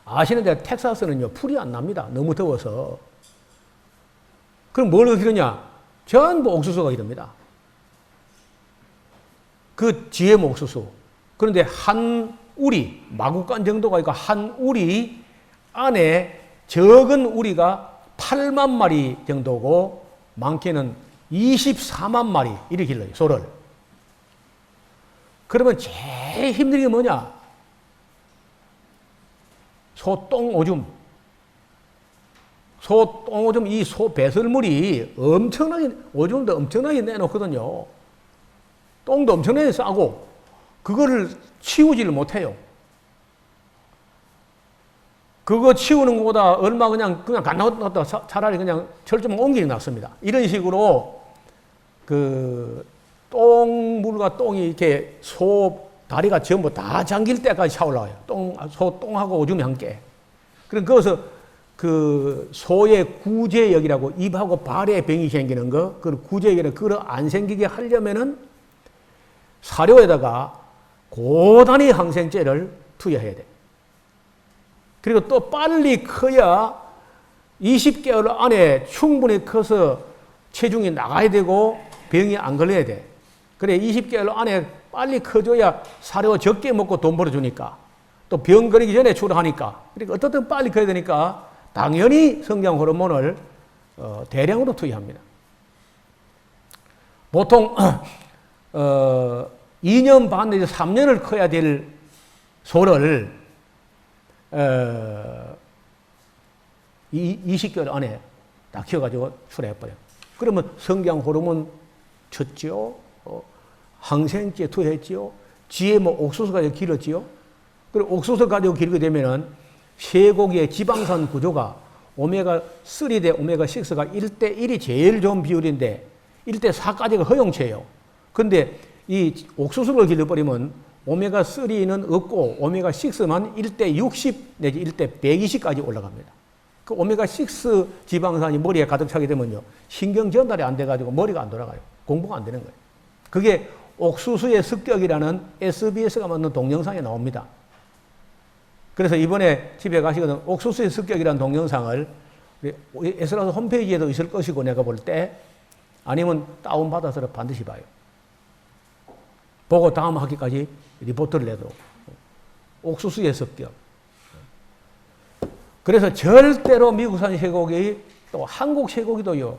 아시는데 텍사스는요 풀이 안 납니다. 너무 더워서. 그럼 뭘 기르냐? 전부 옥수수가 기릅니다. 그 GM 옥수수. 그런데 한 우리, 마구간 정도가 있고 한 우리 안에 적은 우리가 8만 마리 정도고 많게는 24만 마리 이렇게 길러요, 소를. 그러면 제일 힘든 게 뭐냐? 소 똥오줌. 소 똥오줌, 이 소 배설물이 엄청나게, 오줌도 엄청나게 내놓거든요. 똥도 엄청나게 싸고, 그거를 치우지를 못해요. 그거 치우는 것보다 얼마 그냥 간나갔다 차라리 그냥 철저히 옮기는 게 낫습니다. 이런 식으로 그 똥물과 똥이 이렇게 소 다리가 전부 다 잠길 때까지 차올라와요. 소 똥하고 오줌이 함께. 그럼 거기서 그 소의 구제역이라고 입하고 발에 병이 생기는 거, 그 구제역이라 그걸 안 생기게 하려면은 사료에다가 고단위 항생제를 투여해야 돼. 그리고 또 빨리 커야 20개월 안에 충분히 커서 체중이 나가야 되고 병이 안 걸려야 돼. 그래 20개월 안에 빨리 커줘야 사료 적게 먹고 돈 벌어주니까, 또 병 걸리기 전에 출하니까. 그러니까 어떻든 빨리 커야 되니까 당연히 성장 호르몬을 대량으로 투여합니다. 보통 2년 반 내지 3년을 커야 될 소를 20개월 안에 다 키워가지고 출하해버려요. 그러면 성장 호르몬 쳤죠. 항생제 투여했지요. GMO 옥수수 가지고 기르지요. 그리고 옥수수 가지고 기르게 되면은 쇠고기의 지방산 구조가 오메가3 대 오메가6가 1대1이 제일 좋은 비율인데 1대4까지가 허용체예요. 근데 이 옥수수를 길러버리면 오메가3는 없고 오메가6만 1대60 내지 1대120까지 올라갑니다. 그 오메가6 지방산이 머리에 가득 차게 되면요, 신경 전달이 안 돼가지고 머리가 안 돌아가요. 공부가 안 되는 거예요. 그게 옥수수의 습격이라는 SBS가 만든 동영상에 나옵니다. 그래서 이번에 집에 가시거든 옥수수의 습격이라는 동영상을 에스라스 홈페이지에도 있을 것이고, 내가 볼 때 아니면 다운받아서 반드시 봐요. 보고 다음 학기까지 리포트를 내도록. 옥수수의 습격. 그래서 절대로 미국산 쇠고기, 또 한국 쇠고기도요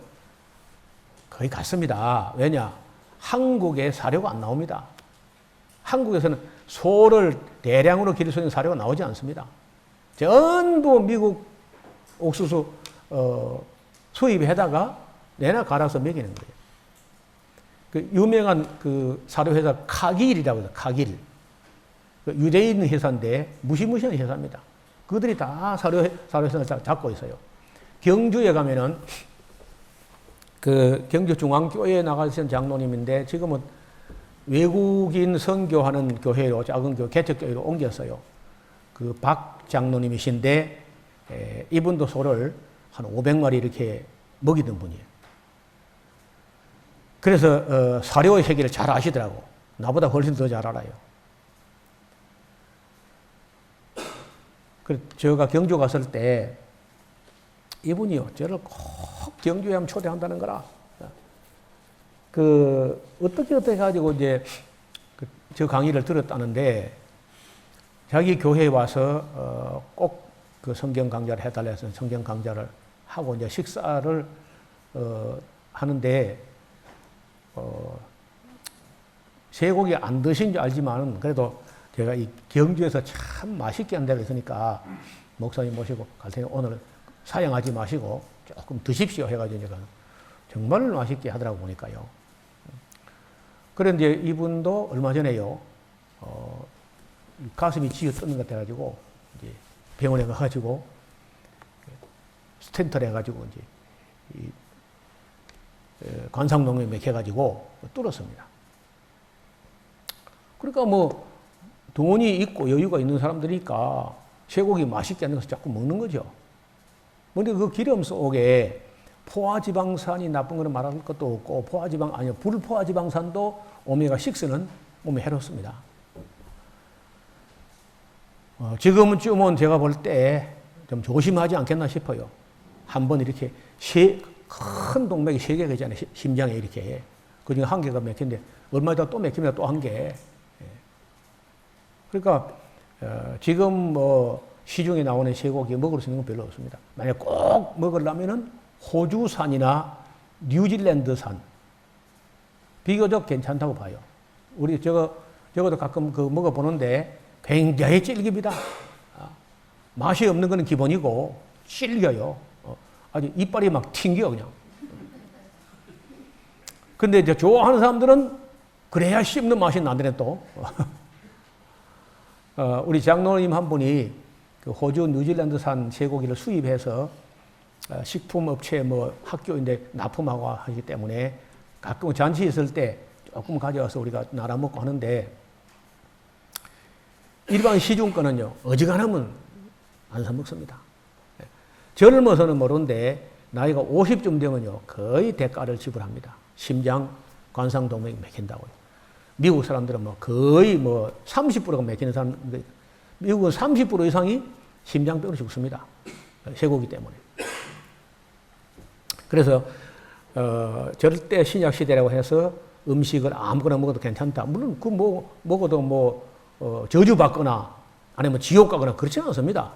거의 같습니다. 왜냐? 한국에 사료가 안 나옵니다. 한국에서는 소를 대량으로 기를 수 있는 사료가 나오지 않습니다. 전부 미국 옥수수 수입해다가 내나 갈아서 먹이는 거예요. 그 유명한 그 사료회사 카길이라고 해서 카길. 그 유대인 회사인데 무시무시한 회사입니다. 그들이 다 사료회사를 잡고 있어요. 경주에 가면은 그 경주중앙교회에 나가신 장로님인데 지금은 외국인 선교하는 교회로, 작은 교회, 개척교회로 옮겼어요. 그 박 장로님이신데 이분도 소를 한 500마리 이렇게 먹이던 분이에요. 그래서 사료의 세계를 잘 아시더라고. 나보다 훨씬 더 잘 알아요. 그래서 제가 경주 갔을 때 이분이요, 저를 꼭 경주에 한번 초대한다는 거라. 그 어떻게 해가지고 이제 저 강의를 들었다는데, 자기 교회에 와서 꼭 그 성경 강좌를 해달라 해서 성경 강좌를 하고 이제 식사를 하는데 쇠고기 안 드신 줄 알지만 그래도 제가 이 경주에서 참 맛있게 한 데가 있으니까 목사님 모시고 갈 테니 오늘 사양하지 마시고 조금 드십시오 해가지고 제가 정말 맛있게 하더라고 보니까요. 그런데 이분도 얼마 전에요, 가슴이 쥐어 뜯는 것 같아가지고 이제 병원에 가가지고 스텐트를 해가지고 이제 이 관상동맥 해가지고 뚫었습니다. 그러니까 뭐 돈이 있고 여유가 있는 사람들이니까 쇠고기 맛있게 하는 것을 자꾸 먹는 거죠. 근데 그 기름 속에 포화지방산이 나쁜 거는 말할 것도 없고 불포화지방산도 오메가6는 몸에 해롭습니다. 지금쯤은 제가 볼 때 좀 조심하지 않겠나 싶어요. 한번 이렇게 큰 동맥이 3개가 있잖아요. 심장에 이렇게. 그 중에 1개가 맥힌데 얼마 있다 또 맥힙니다. 또 1개. 그러니까 지금 뭐 시중에 나오는 쇠고기 먹을 수 있는 건 별로 없습니다. 만약 꼭 먹으려면은 호주산이나 뉴질랜드산 비교적 괜찮다고 봐요. 우리 저거도 가끔 그 먹어보는데 굉장히 질깁니다. 맛이 없는 거는 기본이고 질겨요. 아주 이빨이 막 튕겨 그냥. 근데 이제 좋아하는 사람들은 그래야 씹는 맛이 나더래 또. 우리 장로님 한 분이 그 호주 뉴질랜드산 쇠고기를 수입해서 식품업체 뭐 학교인데 납품하고 하기 때문에 가끔 잔치 있을 때 조금 가져와서 우리가 나눠 먹고 하는데 일반 시중 거는요 어지간하면 안 사 먹습니다. 젊어서는 모르는데 나이가 50쯤 되면요 거의 대가를 지불합니다. 심장 관상동맥이 맥힌다고요. 미국 사람들은 뭐 거의 뭐 30%가 맥히는 사람, 미국은 30% 이상이 심장병으로 죽습니다. 쇠고기 때문에. 그래서 절대 신약 시대라고 해서 음식을 아무거나 먹어도 괜찮다. 물론 그 먹어도 저주받거나 아니면 지옥 가거나 그렇지는 않습니다.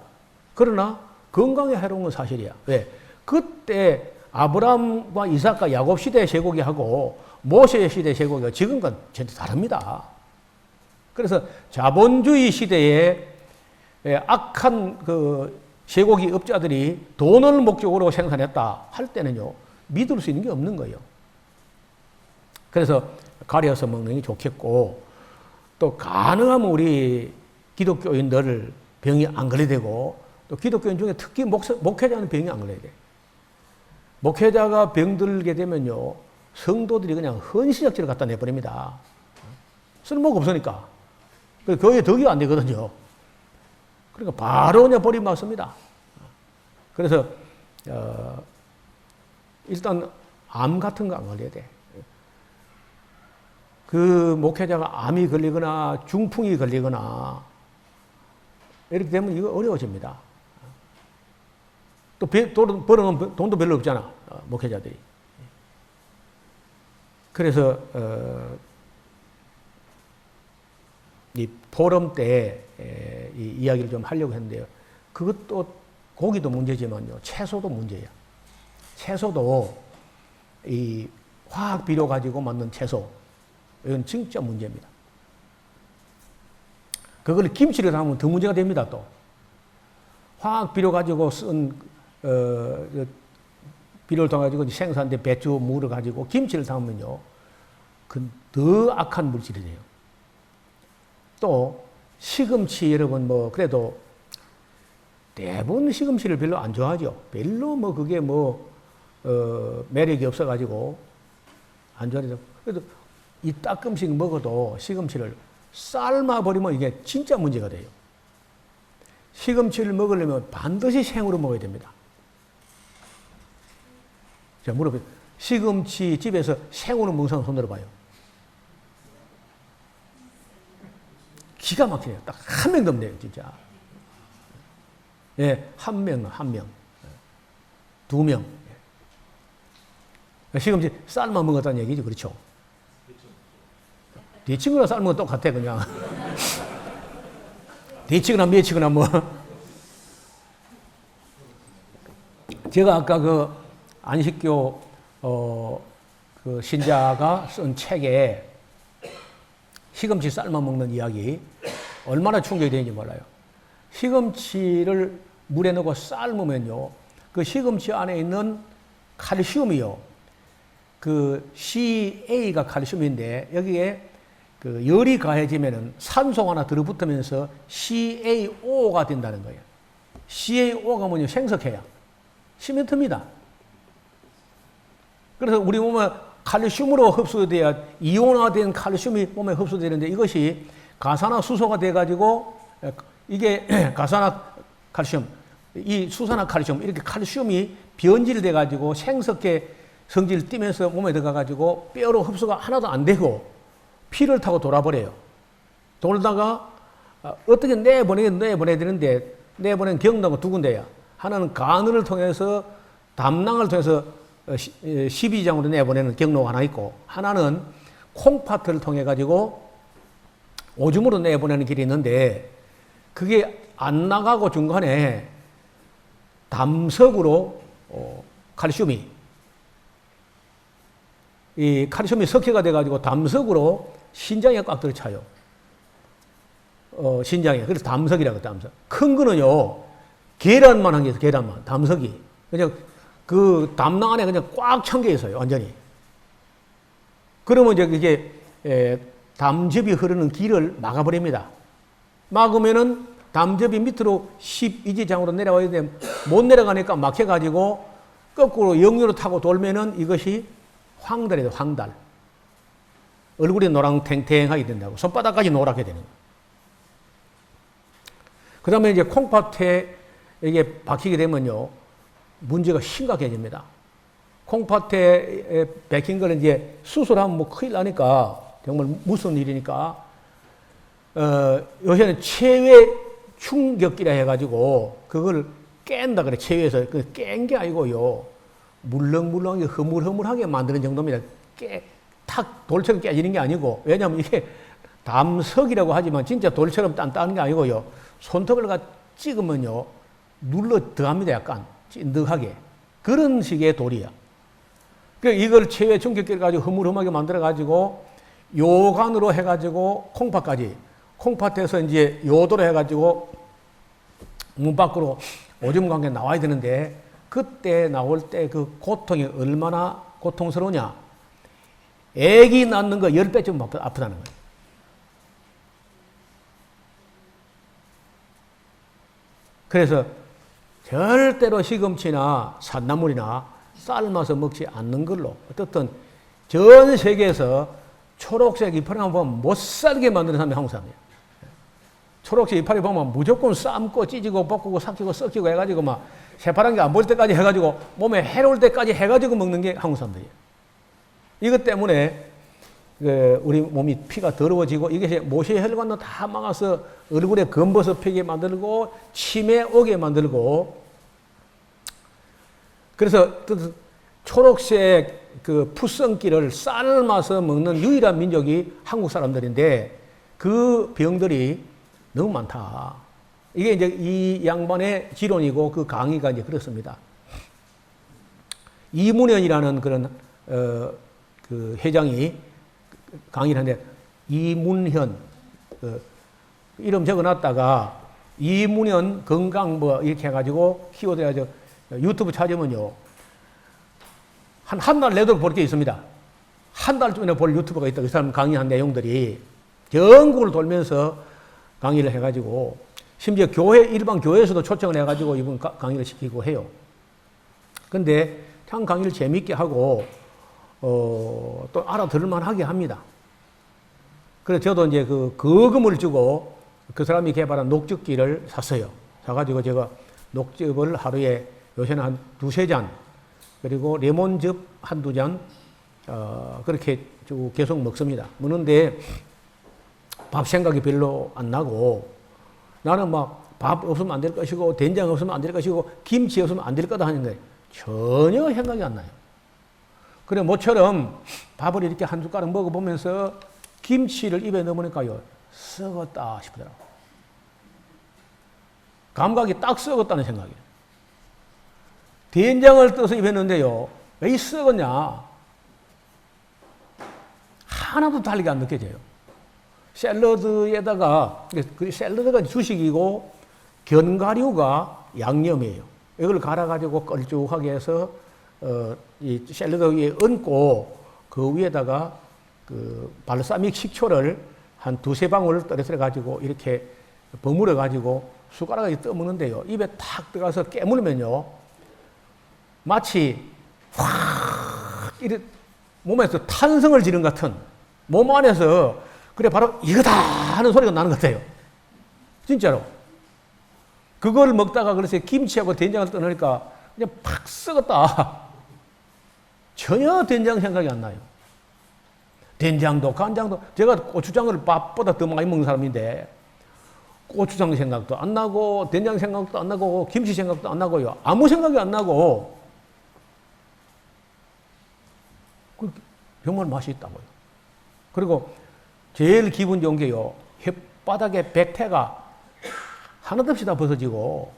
그러나 건강에 해로운 건 사실이야. 왜? 그때 아브라함과 이삭과 야곱 시대의 쇠고기하고 모세 시대의 쇠고기가 지금과 전혀 다릅니다. 그래서 자본주의 시대에 악한 그 쇠고기 업자들이 돈을 목적으로 생산했다 할 때는요 믿을 수 있는 게 없는 거예요. 그래서 가려서 먹는 게 좋겠고 또 가능하면 우리 기독교인들 병이 안 걸려야 되고 또 기독교인 중에 특히 목회자는 병이 안 걸려야 돼. 목회자가 병들게 되면요 성도들이 그냥 헌신약지를 갖다 내버립니다. 쓸모가 없으니까. 교회에 덕이 안 되거든요. 그러니까 바로 그냥 버림받습니다. 그래서 일단 암 같은 거 안 걸려야 돼. 그 목회자가 암이 걸리거나 중풍이 걸리거나 이렇게 되면 이거 어려워집니다. 또 벌어놓은 돈도 별로 없잖아 목회자들이. 그래서 이 포럼 때 이 이야기를 좀 하려고 했는데요. 그것도 고기도 문제지만요. 채소도 문제예요. 채소도 이 화학 비료 가지고 만든 채소 이건 진짜 문제입니다. 그걸 김치를 담으면 더 문제가 됩니다. 또 화학 비료 가지고 쓴 비료를 통해가지고 생산된 배추, 무를 가지고 김치를 담으면요, 그 더 악한 물질이 돼요. 또 시금치 여러분 뭐 그래도 대부분 시금치를 별로 안 좋아하죠. 별로 뭐 그게 매력이 없어가지고 안 좋아해요. 그래도 이 따끔씩 먹어도 시금치를 삶아버리면 이게 진짜 문제가 돼요. 시금치를 먹으려면 반드시 생으로 먹어야 됩니다. 자, 물어봐요. 시금치 집에서 생으로 먹는 사람 손 들어봐요. 기가 막히네요. 딱 한 명도 없네요, 진짜. 예, 한 명. 2명. 시금치 삶아 먹었다는 얘기죠, 그렇죠? 데치거나 삶은 건 똑같아, 그냥. 데치거나 매치거나 뭐. 제가 아까 그 안식교 그 신자가 쓴 책에 시금치 삶아 먹는 이야기. 얼마나 충격이 되는지 몰라요. 시금치를 물에 넣고 삶으면요, 그 시금치 안에 있는 칼슘이요, 그 CA가 칼슘인데 여기에 그 열이 가해지면은 산소가 하나 들어붙으면서 CaO가 된다는 거예요. CaO가 뭐냐? 생석해요. 시멘트입니다. 그래서 우리 몸에 칼슘으로 흡수돼야 이온화된 칼슘이 몸에 흡수되는데 이것이 가산화수소가 돼가지고 이게 가산화칼슘, 이 수산화칼슘 이렇게 칼슘이 변질돼가지고 생석계 성질 띠면서 몸에 들어가가지고 뼈로 흡수가 하나도 안 되고 피를 타고 돌아버려요. 돌다가 어떻게 내보내야 되는데 내보낸 경로가 두 군데야. 하나는 간을 통해서 담낭을 통해서 십이장으로 내보내는 경로가 하나 있고 하나는 콩팥을 통해 가지고 오줌으로 내보내는 길이 있는데 그게 안 나가고 중간에 담석으로 칼슘이 이 칼슘이 석회가 돼 가지고 담석으로 신장에 꽉 들어차요. 신장에. 그래서 담석이라고 담석. 큰 거는요 계란만 한 게 있어요. 계란만 담석이 그냥 그 담낭 안에 그냥 꽉 찬 게 있어요. 완전히. 그러면 이제 그게 담즙이 흐르는 길을 막아버립니다. 막으면은 담즙이 밑으로 12지장으로 내려와야 되면 못 내려가니까 막혀가지고 거꾸로 역류로 타고 돌면은 이것이 황달이에요. 황달. 얼굴이 노랑탱탱하게 된다고. 손바닥까지 노랗게 되는 거예요. 그 다음에 이제 콩팥에 이게 박히게 되면요. 문제가 심각해집니다. 콩팥에 박힌 거는 이제 수술하면 뭐 큰일 나니까 정말 무서운 일이니까 요새는 체외 충격기라 해가지고 그걸 깬다 그래. 체외에서 깬 게 아니고요. 물렁물렁하게 흐물흐물하게 만드는 정도입니다. 탁 돌처럼 깨지는 게 아니고 왜냐하면 이게 담석이라고 하지만 진짜 돌처럼 단단한 게 아니고요. 손톱을 찍으면요 눌러 들어갑니다. 약간 찐득하게 그런 식의 돌이야. 그러니까 이걸 체외 충격기를 가지고 흐물흐물하게 만들어 가지고 요관으로 해가지고 콩팥까지 콩팥에서 이제 요도로 해가지고 문 밖으로 오줌 관계 나와야 되는데 그때 나올 때 그 고통이 얼마나 고통스러우냐. 애기 낳는 거 10배쯤 아프다는 거예요. 그래서 절대로 시금치나 산나물이나 삶아서 먹지 않는 걸로 어떻든 전 세계에서 초록색 이파리만 보면 못 살게 만드는 사람이 한국 사람이에요. 초록색 이파리 보면 무조건 삶고 찢고 볶고 삭히고 썩히고 해가지고 막 새파란 게 안 보일 때까지 해가지고 몸에 해로울 때까지 해가지고 먹는 게 한국 사람들이에요. 이것 때문에 우리 몸이 피가 더러워지고 이게 모세혈관도 다 막아서 얼굴에 검버섯 피게 만들고 치매 오게 만들고 그래서 초록색 그 풋성기를 삶아서 먹는 유일한 민족이 한국 사람들인데 그 병들이 너무 많다. 이게 이제 이 양반의 지론이고 그 강의가 이제 그렇습니다. 이문현이라는 그런 그 회장이 강의를 하는데 이문현 이름 적어놨다가 이문현 건강 뭐 이렇게 해가지고 키워드해가지고 유튜브 찾으면요 한 달 내도록 볼 게 있습니다. 한 달쯤에 볼 유튜브가 있다. 그 사람 강의한 내용들이 전국을 돌면서 강의를 해가지고 심지어 일반 교회에서도 초청을 해가지고 이분 강의를 시키고 해요. 근데 참 강의를 재밌게 하고 또 알아들을만 하게 합니다. 그래서 저도 이제 그 거금을 주고 그 사람이 개발한 녹즙기를 샀어요. 사가지고 제가 녹즙을 하루에 요새는 한 2-3잔 그리고 레몬즙 한두 잔 그렇게 쭉 계속 먹습니다. 먹는데 밥 생각이 별로 안 나고 나는 막 밥 없으면 안 될 것이고 된장 없으면 안 될 것이고 김치 없으면 안 될 거다 하는 거예요. 전혀 생각이 안 나요. 그래 모처럼 밥을 이렇게 한 숟가락 먹어보면서 김치를 입에 넣으니까요 썩었다 싶더라고. 감각이 딱 썩었다는 생각이에요. 된장을 떠서 입에 넣는데요 왜 썩었냐 하나도 다르게 안 느껴져요. 샐러드에다가, 그 샐러드가 주식이고 견과류가 양념이에요. 이걸 갈아가지고 걸쭉하게 해서 이 샐러드 위에 얹고 그 위에다가 그 발사믹 식초를 한 두세 방울 떨어뜨려 가지고 이렇게 버무려 가지고 숟가락에 떠먹는데요. 입에 탁 들어가서 깨물면요. 마치 확 이렇게 몸에서 탄성을 지른 같은 몸 안에서 그래 바로 이거다 하는 소리가 나는 것 같아요. 진짜로. 그걸 먹다가 그래서 김치하고 된장을 떠넣으니까 그냥 팍 썩었다. 전혀 된장 생각이 안 나요. 된장도 간장도 제가 고추장을 밥보다 더 많이 먹는 사람인데 고추장 생각도 안 나고 된장 생각도 안 나고 김치 생각도 안 나고요. 아무 생각이 안 나고 정말 맛이 있다고요. 그리고 제일 기분 좋은 게요. 혓바닥에 백태가 하나도 없이 다 벗어지고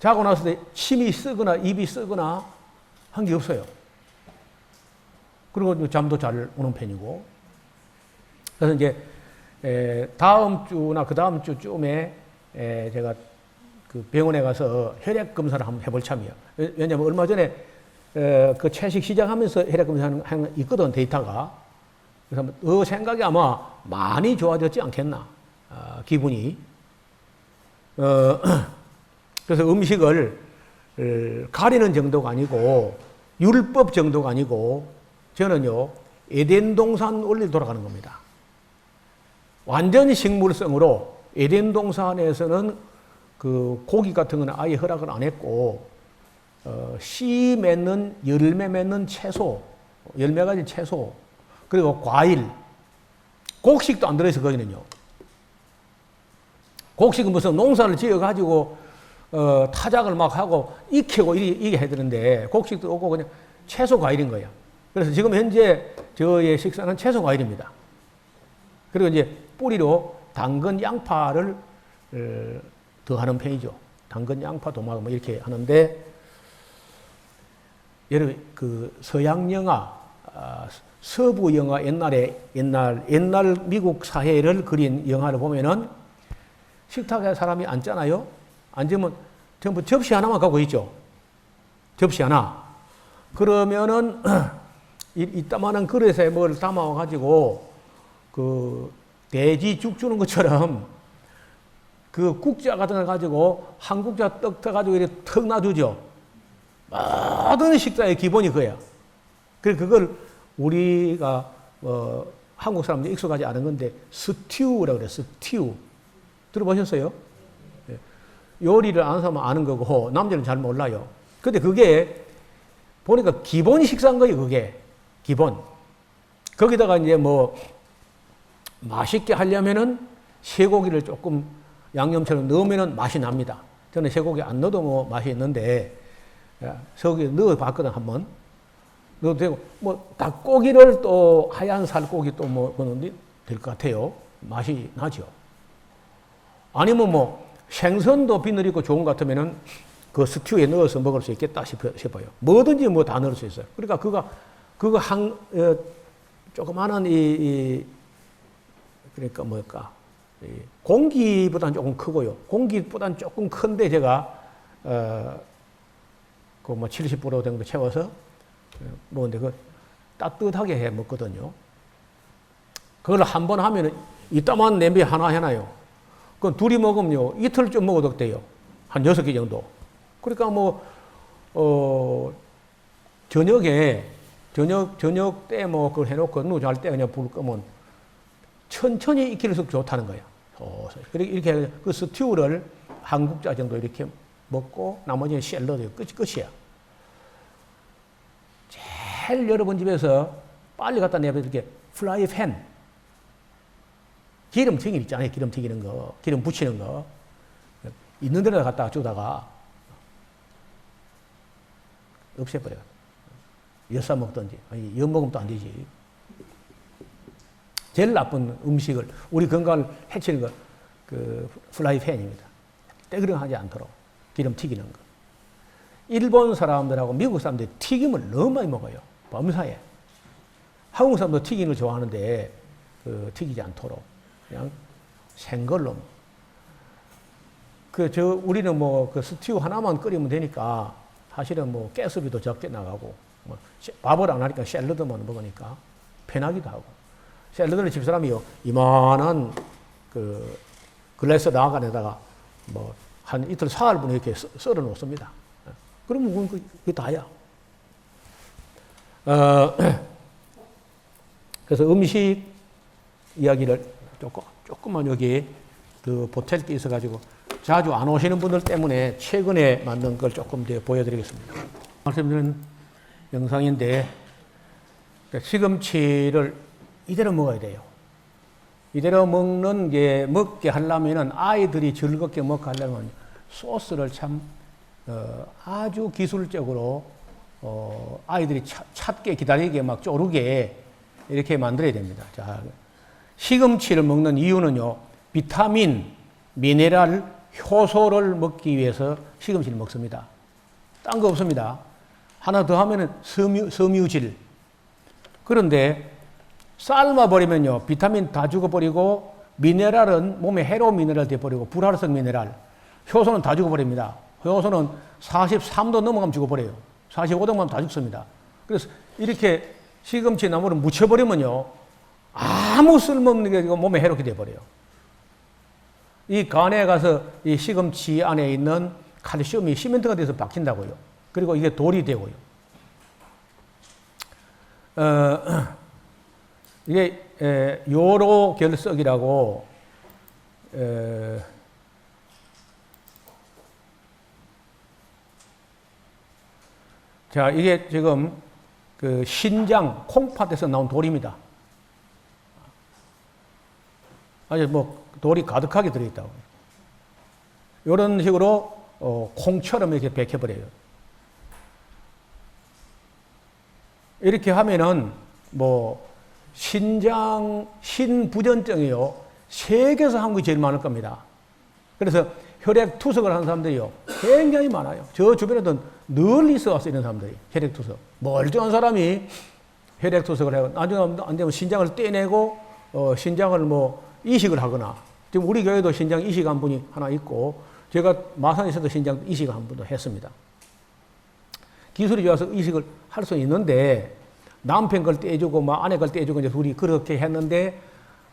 자고 나서 침이 쓰거나 입이 쓰거나 한 게 없어요. 그리고 잠도 잘 오는 편이고. 그래서 이제 다음 주나 그 다음 주쯤에 제가 그 병원에 가서 혈액 검사를 한번 해볼 참이에요. 왜냐하면 얼마 전에 그 채식 시작하면서 혈액 검사하는 거 있거든, 데이터가. 그래서 생각이 아마 많이 좋아졌지 않겠나, 기분이. 그래서 음식을 가리는 정도가 아니고 율법 정도가 아니고 저는요 에덴 동산 원리로 돌아가는 겁니다. 완전히 식물성으로 에덴 동산에서는 그 고기 같은 거는 아예 허락을 안 했고 씨 맺는 열매 맺는 채소, 열매 가진 채소, 그리고 과일, 곡식도 안 들어있어 거기는요. 곡식은 무슨 농사를 지어가지고 타작을 막 하고 익히고 이게 해야 되는데 곡식도 없고 그냥 채소 과일인 거야. 그래서 지금 현재 저의 식사는 채소 과일입니다. 그리고 이제 뿌리로 당근 양파를 더하는 편이죠. 당근 양파 도마도 뭐 이렇게 하는데 여러분 그 서양 영화, 서부 영화 옛날 미국 사회를 그린 영화를 보면은 식탁에 사람이 앉잖아요. 앉으면 전부 접시 하나만 갖고 있죠. 접시 하나. 그러면은 이따만한 그릇에 뭘 담아와가지고 그 돼지죽 주는 것처럼 그 국자 같은 걸 가지고 한 국자 떡 터가지고 이렇게 턱 놔주죠. 모든 식사의 기본이 그거야. 그걸 우리가 한국 사람들이 익숙하지 않은 건데 스튜라고 그래요. 스튜. 들어보셨어요? 요리를 아는 사람은 아는 거고 남자는 잘 몰라요. 근데 그게 보니까 기본 식사인 거예요. 그게 기본. 거기다가 이제 뭐 맛있게 하려면은 쇠고기를 조금 양념처럼 넣으면은 맛이 납니다. 저는 쇠고기 안 넣어도 뭐 맛이 있는데 쇠고기 넣어봤거든 한번. 넣어도 되고 뭐 닭고기를 또 하얀 살고기 또 뭐 넣으면 될 것 같아요. 맛이 나죠. 아니면 뭐 생선도 비늘있고 좋은 것 같으면은 그 스튜에 넣어서 먹을 수 있겠다 싶어요. 뭐든지 뭐 다 넣을 수 있어요. 그러니까 그거 조그마한 그러니까 뭘까. 공기보다는 조금 크고요. 공기보다는 조금 큰데 제가, 그 뭐 70% 정도 채워서 먹는데 그 따뜻하게 해 먹거든요. 그걸 한 번 하면은 이따만 냄비 하나 해놔요. 그건 둘이 먹으면요. 이틀쯤 먹어도 돼요. 한 6개 정도. 그러니까 저녁 때 뭐 그걸 해놓고 누구 잘 때 그냥 불 끄면 천천히 익힐수록 좋다는 거야. 이렇게 그 스튜를 한 국자 정도 이렇게 먹고 나머지는 샐러드 끝이야. 제일 여러분 집에서 빨리 갖다 내면 이렇게 프라이 팬. 기름 튀김 있잖아요. 기름 튀기는 거. 기름 붙이는 거. 있는 데다 갖다 주다가 없애버려. 엿사 먹든지. 아니, 엿 먹으면 또 안 되지. 제일 나쁜 음식을, 우리 건강을 해치는 거, 그 프라이 팬입니다. 떼그렁하지 않도록 기름 튀기는 거. 일본 사람들하고 미국 사람들이 튀김을 너무 많이 먹어요. 범사에. 한국 사람도 튀김을 좋아하는데 그 튀기지 않도록. 그냥 생걸로. 우리는 뭐 그 스튜 하나만 끓이면 되니까 사실은 뭐 가스비도 적게 나가고 뭐 밥을 안 하니까 샐러드만 먹으니까 편하기도 하고. 샐러드를 집사람이요 이만한 그 글래스 락 안에다가 뭐 한 이틀 사흘 분에 이렇게 썰어 놓습니다. 그러면 그게 다야. 그래서 음식 이야기를 조금만 여기 그 보탤 게 있어가지고 자주 안 오시는 분들 때문에 최근에 만든 걸 조금 더 보여드리겠습니다. 말씀드린 영상인데 시금치를 이대로 먹어야 돼요. 이대로 먹게 하려면은 아이들이 즐겁게 먹게 하려면 소스를 참 아주 기술적으로 아이들이 찾게 기다리게 막 쪼르게 이렇게 만들어야 됩니다. 자, 시금치를 먹는 이유는요, 비타민, 미네랄, 효소를 먹기 위해서 시금치를 먹습니다. 딴 거 없습니다. 하나 더 하면은 섬유질. 그런데 삶아버리면요, 비타민 다 죽어버리고, 미네랄은 몸에 해로운 미네랄 돼버리고, 불활성 미네랄, 효소는 다 죽어버립니다. 효소는 43도 넘어가면 죽어버려요. 45도 넘어가면 다 죽습니다. 그래서 이렇게 시금치 나무를 묻혀버리면요, 아무 쓸모없는 게 몸에 해롭게 돼버려요. 이 간에 가서 이 시금치 안에 있는 칼슘이 시멘트가 돼서 박힌다고요. 그리고 이게 돌이 되고요. 이게 요로 결석이라고 자, 이게 지금 그 신장 콩팥에서 나온 돌입니다. 아주 뭐 돌이 가득하게 들어있다고. 이런 식으로 콩처럼 이렇게 베껴버려요. 이렇게 하면은 뭐 신부전증이요, 세계에서 한국이 제일 많을 겁니다. 그래서 혈액 투석을 하는 사람들이요 굉장히 많아요. 저 주변에도 늘 있어 왔어, 이런 사람들이. 혈액 투석. 멀쩡한 사람이 혈액 투석을 해요. 나중에 안 되면 신장을 떼내고 신장을 뭐 이식을 하거나. 지금 우리 교회도 신장 이식한 분이 하나 있고, 제가 마산에서도 신장 이식을 한 분도 했습니다. 기술이 좋아서 이식을 할 수 있는데, 남편 걸 떼주고 막 아내 걸 떼주고 이제 둘이 그렇게 했는데,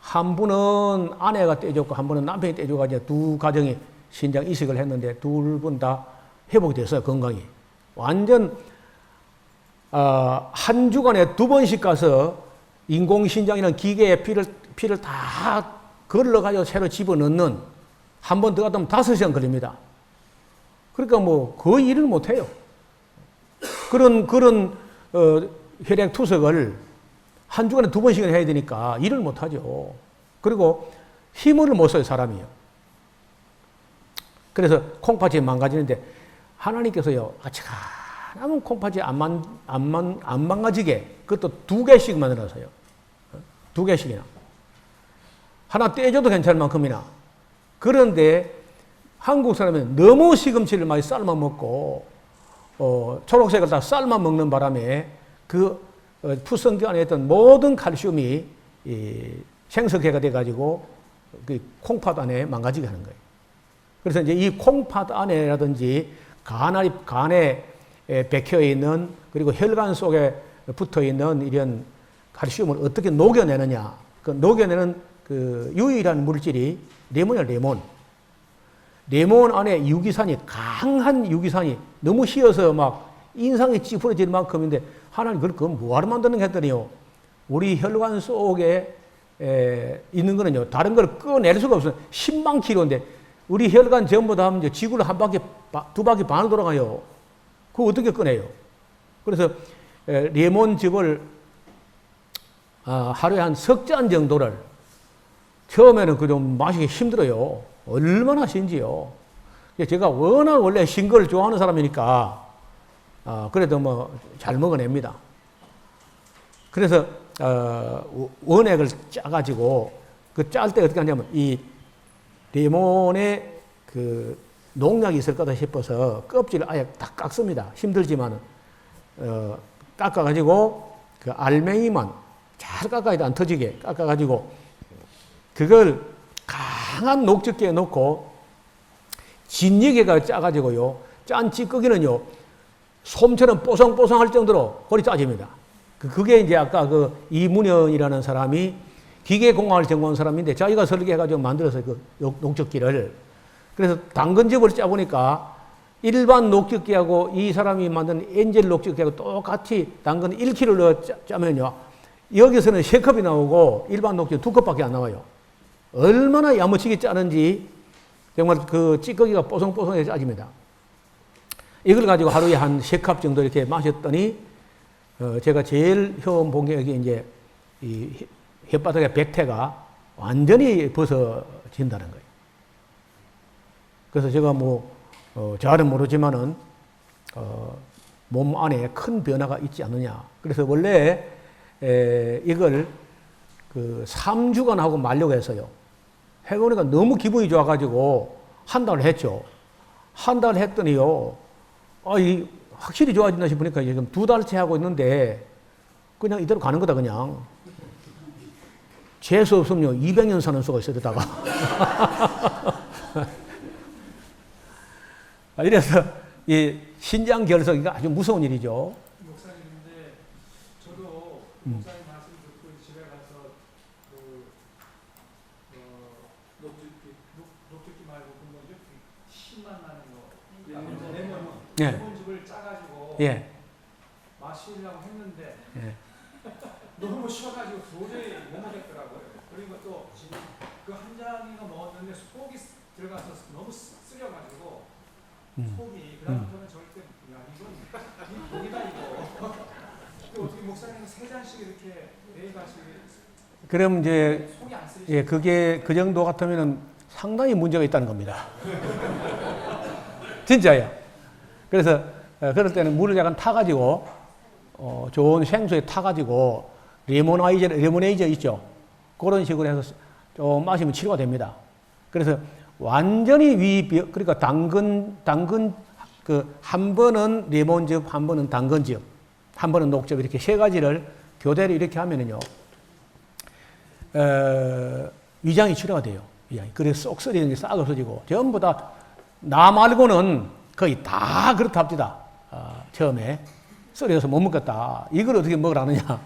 한 분은 아내가 떼줬고 한 분은 남편이 떼줘가지고 두 가정이 신장 이식을 했는데 둘 분 다 회복이 됐어요, 건강이. 완전 한 주간에 2번씩 가서 인공신장이라는 기계에 피를 다 걸러가지고 새로 집어넣는, 한 번 더 갔다 오면 5시간 걸립니다. 그러니까 뭐 거의 일을 못해요. 그런 혈액 투석을 한 주간에 2번씩은 해야 되니까 일을 못하죠. 그리고 힘을 못 써요, 사람이요. 그래서 콩팥이 망가지는데, 하나님께서요, 아치간하면 콩팥이 안 망가지게 그것도 2개씩 만들어서요. 2개씩이나. 하나 떼줘도 괜찮을 만큼이나. 그런데 한국 사람은 너무 시금치를 많이 삶아 먹고 초록색을 다 삶아 먹는 바람에 그 푸성기 안에 있던 모든 칼슘이 생석회가 돼가지고 그 콩팥 안에 망가지게 하는 거예요. 그래서 이제 이 콩팥 안에라든지 간에 박혀 있는, 그리고 혈관 속에 붙어 있는 이런 칼슘을 어떻게 녹여내느냐. 그 녹여내는 그 유일한 물질이 레몬이야, 레몬. 레몬 안에 유기산이, 강한 유기산이 너무 휘어서 막 인상이 찌푸려질 만큼인데, 하나님 그걸 뭐하러 만드는가 했더니요, 우리 혈관 속에 있는 거는요, 다른 걸 꺼낼 수가 없어요. 10만 킬로인데, 우리 혈관 전부 다 하면 지구를 한 바퀴, 2바퀴 반을 돌아가요. 그거 어떻게 꺼내요? 그래서 레몬즙을 하루에 한 3잔 정도를, 처음에는 그 좀 마시기 힘들어요. 얼마나 신지요. 제가 워낙 원래 신 걸 좋아하는 사람이니까 그래도 뭐 잘 먹어냅니다. 그래서 원액을 짜가지고, 그 짤 때 어떻게 하냐면 이 레몬에 그 농약이 있을 거다 싶어서 껍질을 아예 딱 깎습니다. 힘들지만은 깎아가지고 그 알맹이만 잘 깎아야 돼, 안 터지게 깎아가지고 그걸 강한 녹즙기에 넣고 진리개가 짜가지고요. 짠 찌꺼기는요. 솜처럼 뽀송뽀송할 정도로 골이 짜집니다. 그게 이제 아까 그 이문현이라는 사람이 기계공학을 전공한 사람인데 자기가 설계해가지고 만들어서 그 녹즙기를. 그래서 당근즙을 짜보니까 일반 녹즙기하고 이 사람이 만든 엔젤 녹즙기하고 똑같이 당근 1kg를 넣어 짜면요. 여기서는 3컵이 나오고 일반 녹즙 2컵밖에 안 나와요. 얼마나 야무지게 짜는지 정말 그 찌꺼기가 뽀송뽀송하게 짜집니다. 이걸 가지고 하루에 한 3컵 정도 이렇게 마셨더니 제가 제일 처음 본 게 이제 이 혓바닥의 백태가 완전히 벗어진다는 거예요. 그래서 제가 잘은 모르지만은 몸 안에 큰 변화가 있지 않느냐. 그래서 원래 이걸 그 3주간 하고 말려고 했어요. 해보니까 너무 기분이 좋아가지고 한 달을 했죠. 한 달 했더니요. 확실히 좋아진다 싶으니까 지금 2달째 하고 있는데 그냥 이대로 가는 거다 그냥. 재수 없으면요 200년 사는 수가 있어요. 다가 이래서 이 신장 결석이가 아주 무서운 일이죠. 목사님인데 저도 목사님 말씀 듣고 집에 가서 그 녹즙기 말고 그 뭐죠? 신맛 나는 거 레몬즙을 짜가지고 예. 마시려고 했는데 예. 너무 쉬어가지고 도저히 못 먹겠더라고요. 그리고 또 그 한 잔이나 먹었는데 속이 들어가서 너무 쓰려가지고 속이 그다음부터는 절대 이 독이다 이거. 어떻게 목사님은 3잔씩 이렇게 매일 가시게? 그럼 이제 속이 안 쓰리죠? 예, 그게 그 정도 같으면은 상당히 문제가 있다는 겁니다. 진짜예요. 그래서 그럴 때는 물을 약간 타가지고 좋은 생수에 타가지고 레모네이저 있죠. 그런 식으로 해서 좀 마시면 치료가 됩니다. 그래서 완전히 그러니까 당근 그 한 번은 레몬즙, 한 번은 당근즙, 한 번은 녹즙 이렇게 3가지를 교대로 이렇게 하면은요, 위장이 치료가 돼요. 위장이. 그래서 쏙 썰이는 게 싹 없어지고 전부 다 나 말고는 거의 다 그렇다 합시다. 처음에 썰어서 못 먹겠다. 이걸 어떻게 먹으라느냐.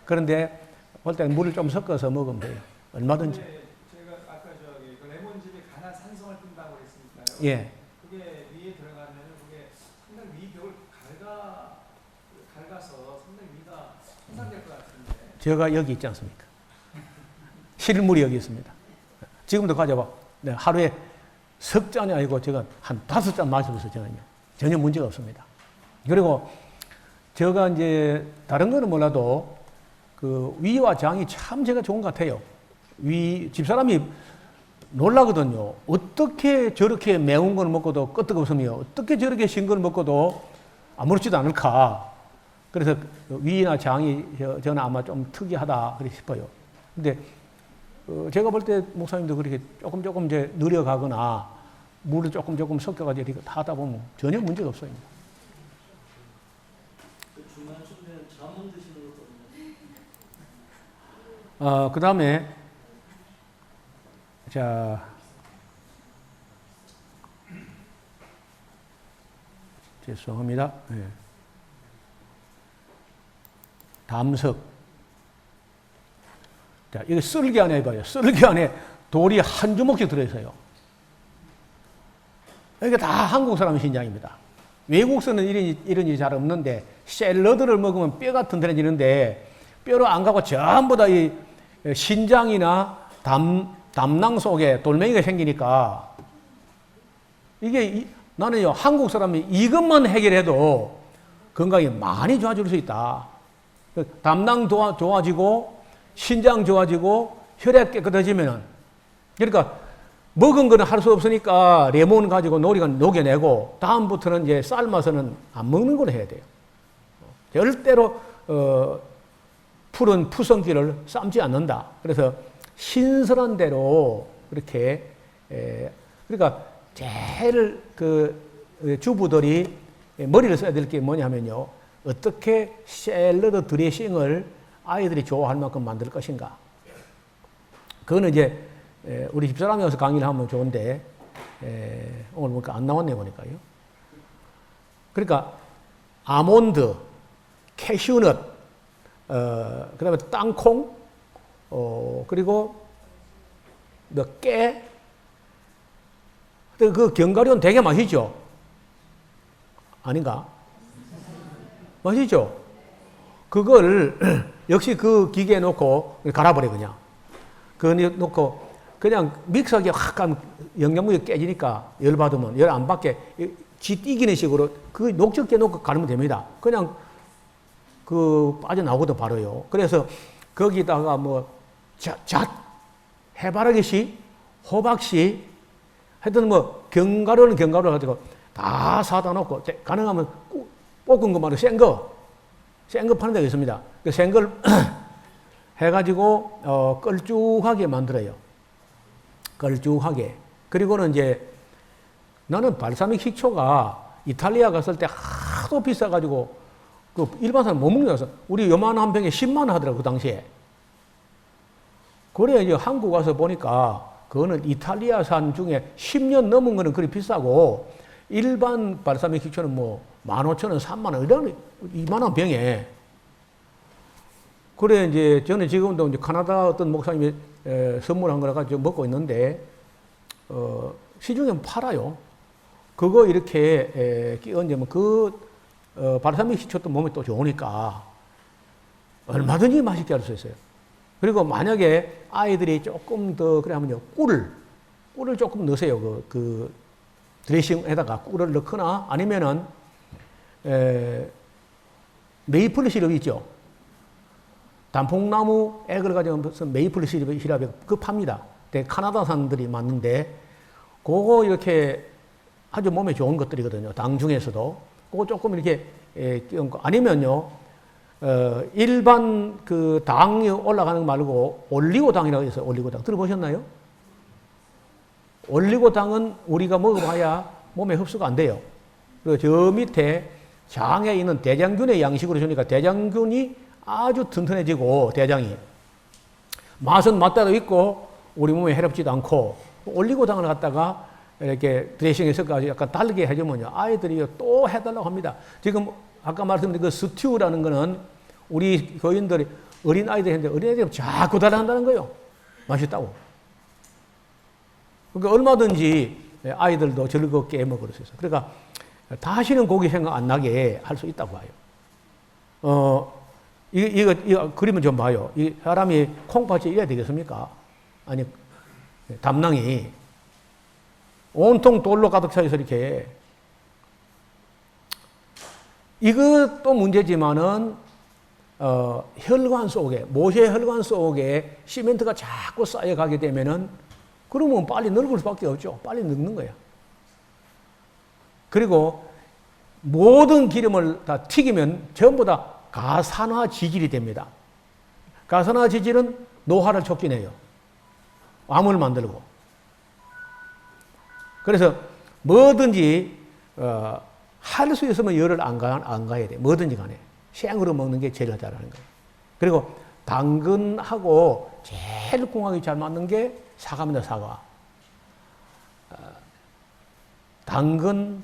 그런데 볼 때는 물을 좀 섞어서 먹으면 돼요. 얼마든지. 제가 아까 그 레몬즙이 간한 산성을 끈다고 그랬으니까요. 예. 그게 위에 들어가면 그게 상당히 위 벽을 갉아서 상당히 위가 손상될 것 같은데. 제가 여기 있지 않습니까? 실물이 여기 있습니다. 지금도 가져봐. 네, 하루에 석 잔이 아니고 제가 한 5잔 마시고 있어요. 저는요. 전혀 문제가 없습니다. 그리고 제가 이제 다른 거는 몰라도 그 위와 장이 참 제가 좋은 것 같아요. 집사람이 놀라거든요. 어떻게 저렇게 매운 걸 먹고도 끄떡없으며 어떻게 저렇게 신 걸 먹고도 아무렇지도 않을까. 그래서 위나 장이 저는 아마 좀 특이하다 그렇게 싶어요. 근데 제가 볼 때 목사님도 그렇게 조금 이제 느려가거나 물을 조금 섞여가지고 이렇게 하다 보면 전혀 문제가 없어요. 중간중간 잠은 드시는 것도 그 다음에 자 죄송합니다. 네. 담석. 자, 이거 썰기 안에 봐요. 썰기 안에 돌이 한 주먹씩 들어있어요. 이게 다 한국 사람 신장입니다. 외국서는 이런 일이 잘 없는데 샐러드를 먹으면 뼈가 튼튼해지는데 뼈로 안 가고 전부 다 이 신장이나 담낭 속에 돌멩이가 생기니까 이게 나는요 한국 사람이 이것만 해결해도 건강이 많이 좋아질 수 있다. 담낭 좋아지고 신장 좋아지고 혈액 깨끗해지면은 그러니까 먹은 거는 할 수 없으니까 레몬 가지고 우리가 녹여내고 다음부터는 이제 삶아서는 안 먹는 걸 해야 돼요. 절대로 푸른 푸성기를 삶지 않는다. 그래서 신선한 대로 그렇게 그러니까 제일 그 주부들이 머리를 써야 될 게 뭐냐면요. 어떻게 샐러드 드레싱을 아이들이 좋아할 만큼 만들 것인가. 그거는 이제 우리 집사람이 와서 강의를 하면 좋은데 오늘 보니까 안 나왔네 보니까요. 그러니까 아몬드, 캐슈넛, 그다음에 땅콩, 그리고 깨. 그 견과류는 되게 맛있죠. 아닌가? 맛있죠. 그걸 역시 그 기계에 놓고 갈아버려 그냥. 그거 놓고 그냥 믹서기에 확 가면 영양분이 깨지니까 열 받으면 열 안 받게 지 띄기는 식으로 그 녹즙기에 놓고 갈으면 됩니다. 그냥 그 빠져나오거든 바로요. 그래서 거기다가 뭐 잣, 해바라기씨, 호박씨, 하여튼 뭐 견과류는 견과류 가지고 다 사다 놓고 가능하면 볶은 거 말고 센 거 파는 데가 있습니다. 그 센 걸 해가지고 걸쭉하게 만들어요. 걸쭉하게. 그리고는 이제 나는 발사믹 식초가 이탈리아 갔을 때 하도 비싸가지고 그 일반 사람 못 먹는 거 우리 요만한 병에 10만 원 하더라고 그 당시에. 그래 이제 한국 와서 보니까 그거는 이탈리아산 중에 10년 넘은 거는 그리 비싸고 일반 발사믹 식초는 뭐 15,000원, 3만 원 이런 이만한 병에. 그래 이제 저는 지금도 이제 카나다 어떤 목사님이 선물한 거라 가지고 먹고 있는데 시중에 팔아요. 그거 이렇게 끼얹으면 발사믹 식초도 몸에 또 좋으니까 얼마든지 맛있게 할 수 있어요. 그리고 만약에 아이들이 조금 더 그래 하면요 꿀을 조금 넣으세요. 그 드레싱에다가 꿀을 넣거나 아니면은 메이플 시럽 있죠. 단풍나무 액을 가지고 무슨 메이플 시럽이 그 팝니다. 카나다산들이 맞는데 그거 이렇게 아주 몸에 좋은 것들이거든요. 당 중에서도 그거 조금 이렇게 끼얹고 아니면요 일반 그 당이 올라가는 거 말고 올리고당이라고 해서 올리고당 들어보셨나요? 올리고당은 우리가 먹어봐야 몸에 흡수가 안 돼요. 그리고 저 밑에 장에 있는 대장균의 양식으로 주니까 대장균이 아주 튼튼해지고 대장이 맛은 맛대로 있고 우리 몸에 해롭지도 않고 올리고당을 갖다가 이렇게 드레싱해서 약간 달게 해주면요 아이들이 또 해달라고 합니다. 지금 아까 말씀드린 그 스튜라는 거는 우리 교인들이 어린 아이들이 했는데 어린 아이들이 자꾸 달아난다는 거예요. 맛있다고. 그러니까 얼마든지 아이들도 즐겁게 먹을 수 있어요. 그러니까 다시는 고기 생각 안 나게 할 수 있다고 봐요. 이거 그림을 좀 봐요. 이 사람이 콩팥이 이래야 되겠습니까? 아니, 담낭이 온통 돌로 가득 차 있어 이렇게. 이것도 문제지만은 혈관 속에 모세 혈관 속에 시멘트가 자꾸 쌓여가게 되면은 그러면 빨리 늙을 수밖에 없죠. 빨리 늙는 거야. 그리고 모든 기름을 다 튀기면 전부 다 가산화 지질이 됩니다. 가산화 지질은 노화를 촉진해요. 암을 만들고. 그래서 뭐든지 할 수 있으면 열을 안 가야 돼. 뭐든지 간에. 생으로 먹는 게 제일 잘하는 거예요. 그리고 당근하고 제일 궁합이 잘 맞는 게 사과입니다. 사과. 당근,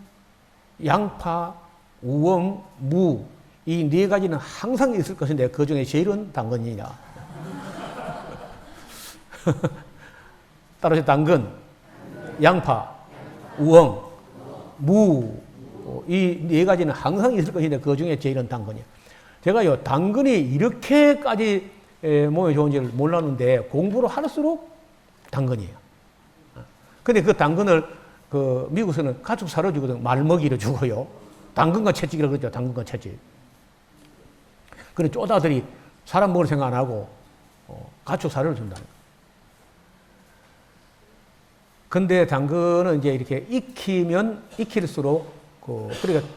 양파, 우엉, 무 이 네 가지는 항상 있을 것인데 그 중에 제일은 당근이냐. 따라서 당근, 양파, 우엉, 무 이 네 가지는 항상 있을 것인데 그 중에 제일은 당근이야. 제가요 당근이 이렇게까지 몸에 좋은지를 몰랐는데 공부를 할수록 당근이에요. 근데 그 당근을 그 미국에서는 가축 사료 주거든. 말먹이로 주고요. 당근과 채찍이라고 그러죠. 당근과 채찍. 그래 쪼다들이 사람 먹을 생각 안 하고 가축 사료를 준다는 거예요. 근데 당근은 이제 이렇게 익힐수록 그러니까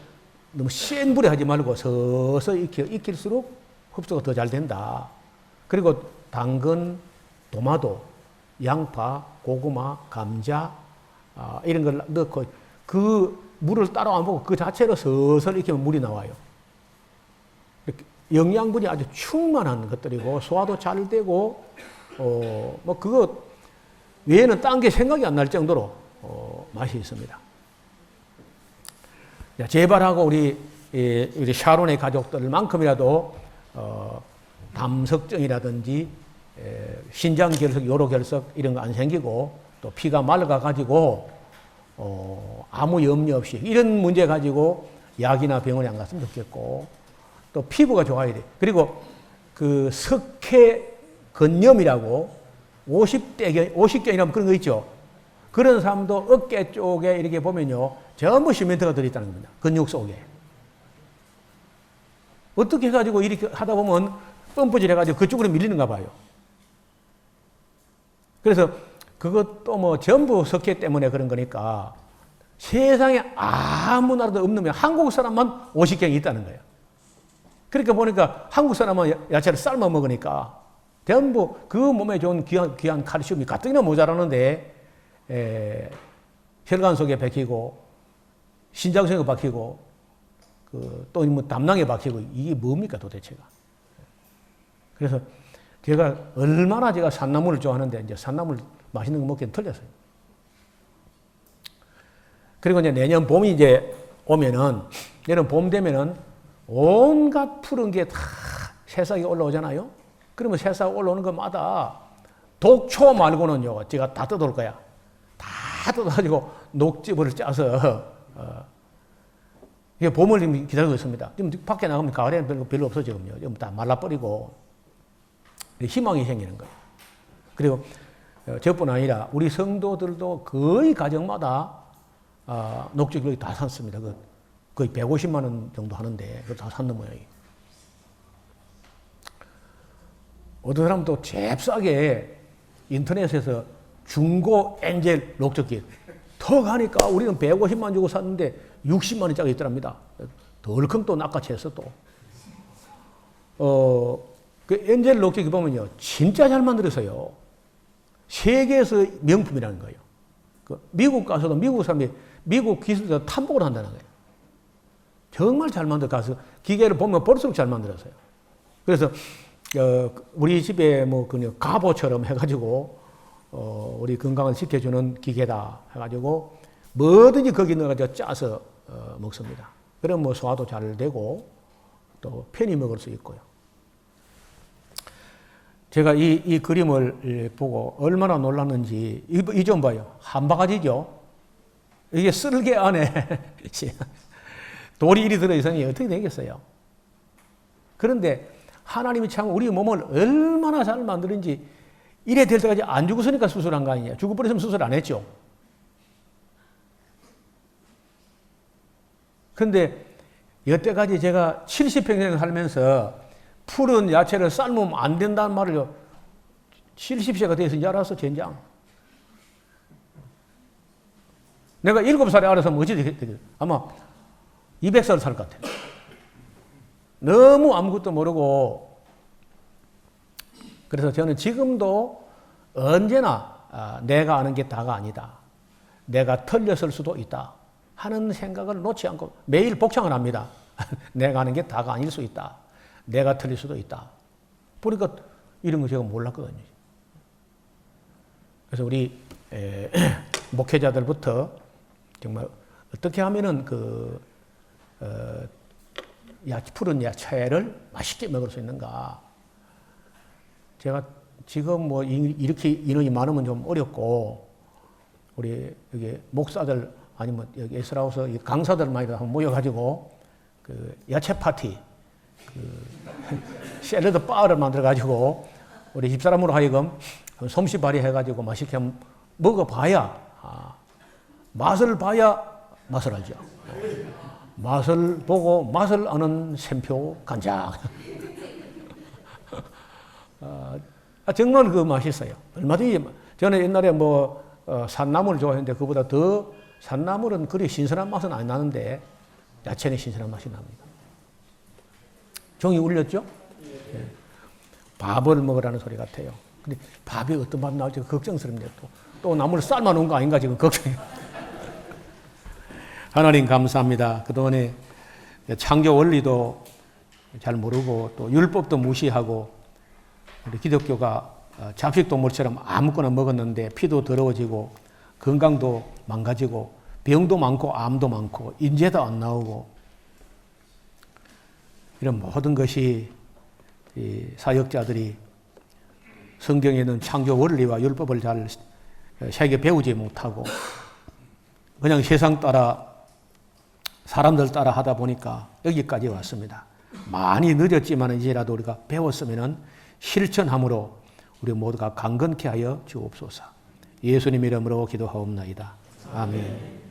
너무 센 불에 하지 말고 서서히 익힐수록 흡수가 더 잘 된다. 그리고 당근, 도마도, 양파, 고구마, 감자 이런 걸 넣고 그 물을 따로 안 보고 그 자체로 서서히 익히면 물이 나와요. 영양분이 아주 충만한 것들이고 소화도 잘 되고 뭐 그거 외에는 딴 게 생각이 안 날 정도로 맛이 있습니다. 자, 제발하고 우리 샤론의 가족들만큼이라도 담석증이라든지 신장 결석, 요로 결석 이런 거 안 생기고 또 피가 맑아 가지고 아무 염려 없이 이런 문제 가지고 약이나 병원에 안 갔으면 좋겠고 또 피부가 좋아야 돼. 그리고 그 석회 근염이라고 50견이라면 그런 거 있죠. 그런 사람도 어깨 쪽에 이렇게 보면요. 전부 시멘트가 들어있다는 겁니다. 근육 속에. 어떻게 해가지고 이렇게 하다 보면 펌프질 해가지고 그쪽으로 밀리는가 봐요. 그래서 그것도 뭐 전부 석회 때문에 그런 거니까 세상에 아무 나라도 없는 한국 사람만 50견이 있다는 거예요. 그러니까 보니까 한국 사람은 야채를 삶아 먹으니까 전부 그 몸에 좋은 귀한 칼슘이 가뜩이나 모자라는데 혈관 속에 박히고 신장 속에 박히고 또 뭐 담낭에 박히고 이게 뭡니까 도대체가. 그래서 제가 얼마나 제가 산나물을 좋아하는데 이제 산나물 맛있는 거 먹기는 틀렸어요. 그리고 이제 내년 봄이 이제 오면은 내년 봄 되면은 온갖 푸른 게 다 새싹이 올라오잖아요. 그러면 새싹 올라오는 것마다 독초 말고는요, 제가 다 뜯어올 거야. 다 뜯어가지고 녹즙을 짜서 이게 봄을 기다리고 있습니다. 지금 밖에 나가면 가을에는 별로 없어 지금요. 지금 다 말라버리고 희망이 생기는 거예요. 그리고 저뿐 아니라 우리 성도들도 거의 가정마다 녹즙을 다 샀습니다. 거의 150만 원 정도 하는데 그걸 다 샀는 모양이에요. 어떤 사람은 또 잽싸게 인터넷에서 중고 엔젤 녹즙기 더 가니까 우리는 150만 주고 샀는데 60만 원짜리 있더랍니다. 덜컹 또 낚아챘어 또. 그 엔젤 녹즙기 보면요. 진짜 잘 만들었어요. 세계에서 명품이라는 거예요. 미국 가서도 미국 사람이 미국 기술자 탐복을 한다는 거예요. 정말 잘 만들어서 기계를 보면 볼수록 잘 만들었어요. 그래서 우리 집에 뭐 그냥 가보처럼 해가지고 우리 건강을 지켜주는 기계다 해가지고 뭐든지 거기 넣어가지고 짜서 먹습니다. 그럼 뭐 소화도 잘 되고 또 편히 먹을 수 있고요. 제가 이 그림을 보고 얼마나 놀랐는지 이 좀 봐요. 한 바가지죠. 이게 쓸개 안에 돌이 이리 들어있으니 어떻게 되겠어요? 그런데 하나님이 참 우리 몸을 얼마나 잘 만드는지 이래 될 때까지 안 죽었으니까 수술한 거 아니에요. 죽어버렸으면 수술 안 했죠. 그런데 여태까지 제가 70평생 살면서 푸른 야채를 삶으면 안 된다는 말을 70세가 돼서 이제 알았어, 젠장. 내가 7살에 알아서 어찌 되겠어요? 아마 200살 살 것 같아요. 너무 아무것도 모르고. 그래서 저는 지금도 언제나 내가 아는 게 다가 아니다. 내가 틀렸을 수도 있다 하는 생각을 놓지 않고 매일 복창을 합니다. 내가 아는 게 다가 아닐 수 있다. 내가 틀릴 수도 있다. 보니까 이런 거 제가 몰랐거든요. 그래서 우리 목회자들부터 정말 어떻게 하면은 푸른 야채를 맛있게 먹을 수 있는가. 제가 지금 뭐 이렇게 인원이 많으면 좀 어렵고 우리 여기 목사들 아니면 여기 에스라우스 강사들만 한번 모여가지고 그 야채 파티 샐러드 바를 만들어가지고 우리 집사람으로 하여금 솜씨 발휘해가지고 맛있게 먹어봐야 맛을 봐야 맛을 알죠. 맛을 보고 맛을 아는 샘표 간장. 정말 그 맛있어요. 얼마든지 저는 옛날에 뭐 산나물 좋아했는데 그보다 더 산나물은 그리 신선한 맛은 안 나는데 야채는 신선한 맛이 납니다. 종이 울렸죠? 네. 밥을 먹으라는 소리 같아요. 근데 밥이 어떤 맛 나올지 걱정스럽네요. 또 나물을 삶아 놓은 거 아닌가 지금 걱정해요. 하나님 감사합니다. 그동안에 창조 원리도 잘 모르고 또 율법도 무시하고 우리 기독교가 잡식동물처럼 아무거나 먹었는데 피도 더러워지고 건강도 망가지고 병도 많고 암도 많고 인재도 안 나오고 이런 모든 것이 이 사역자들이 성경에 있는 창조 원리와 율법을 잘 새겨 배우지 못하고 그냥 세상 따라 사람들 따라 하다 보니까 여기까지 왔습니다. 많이 늦었지만이라도 우리가 배웠으면 실천함으로 우리 모두가 강건케 하여 주옵소서. 예수님 이름으로 기도하옵나이다. 아멘.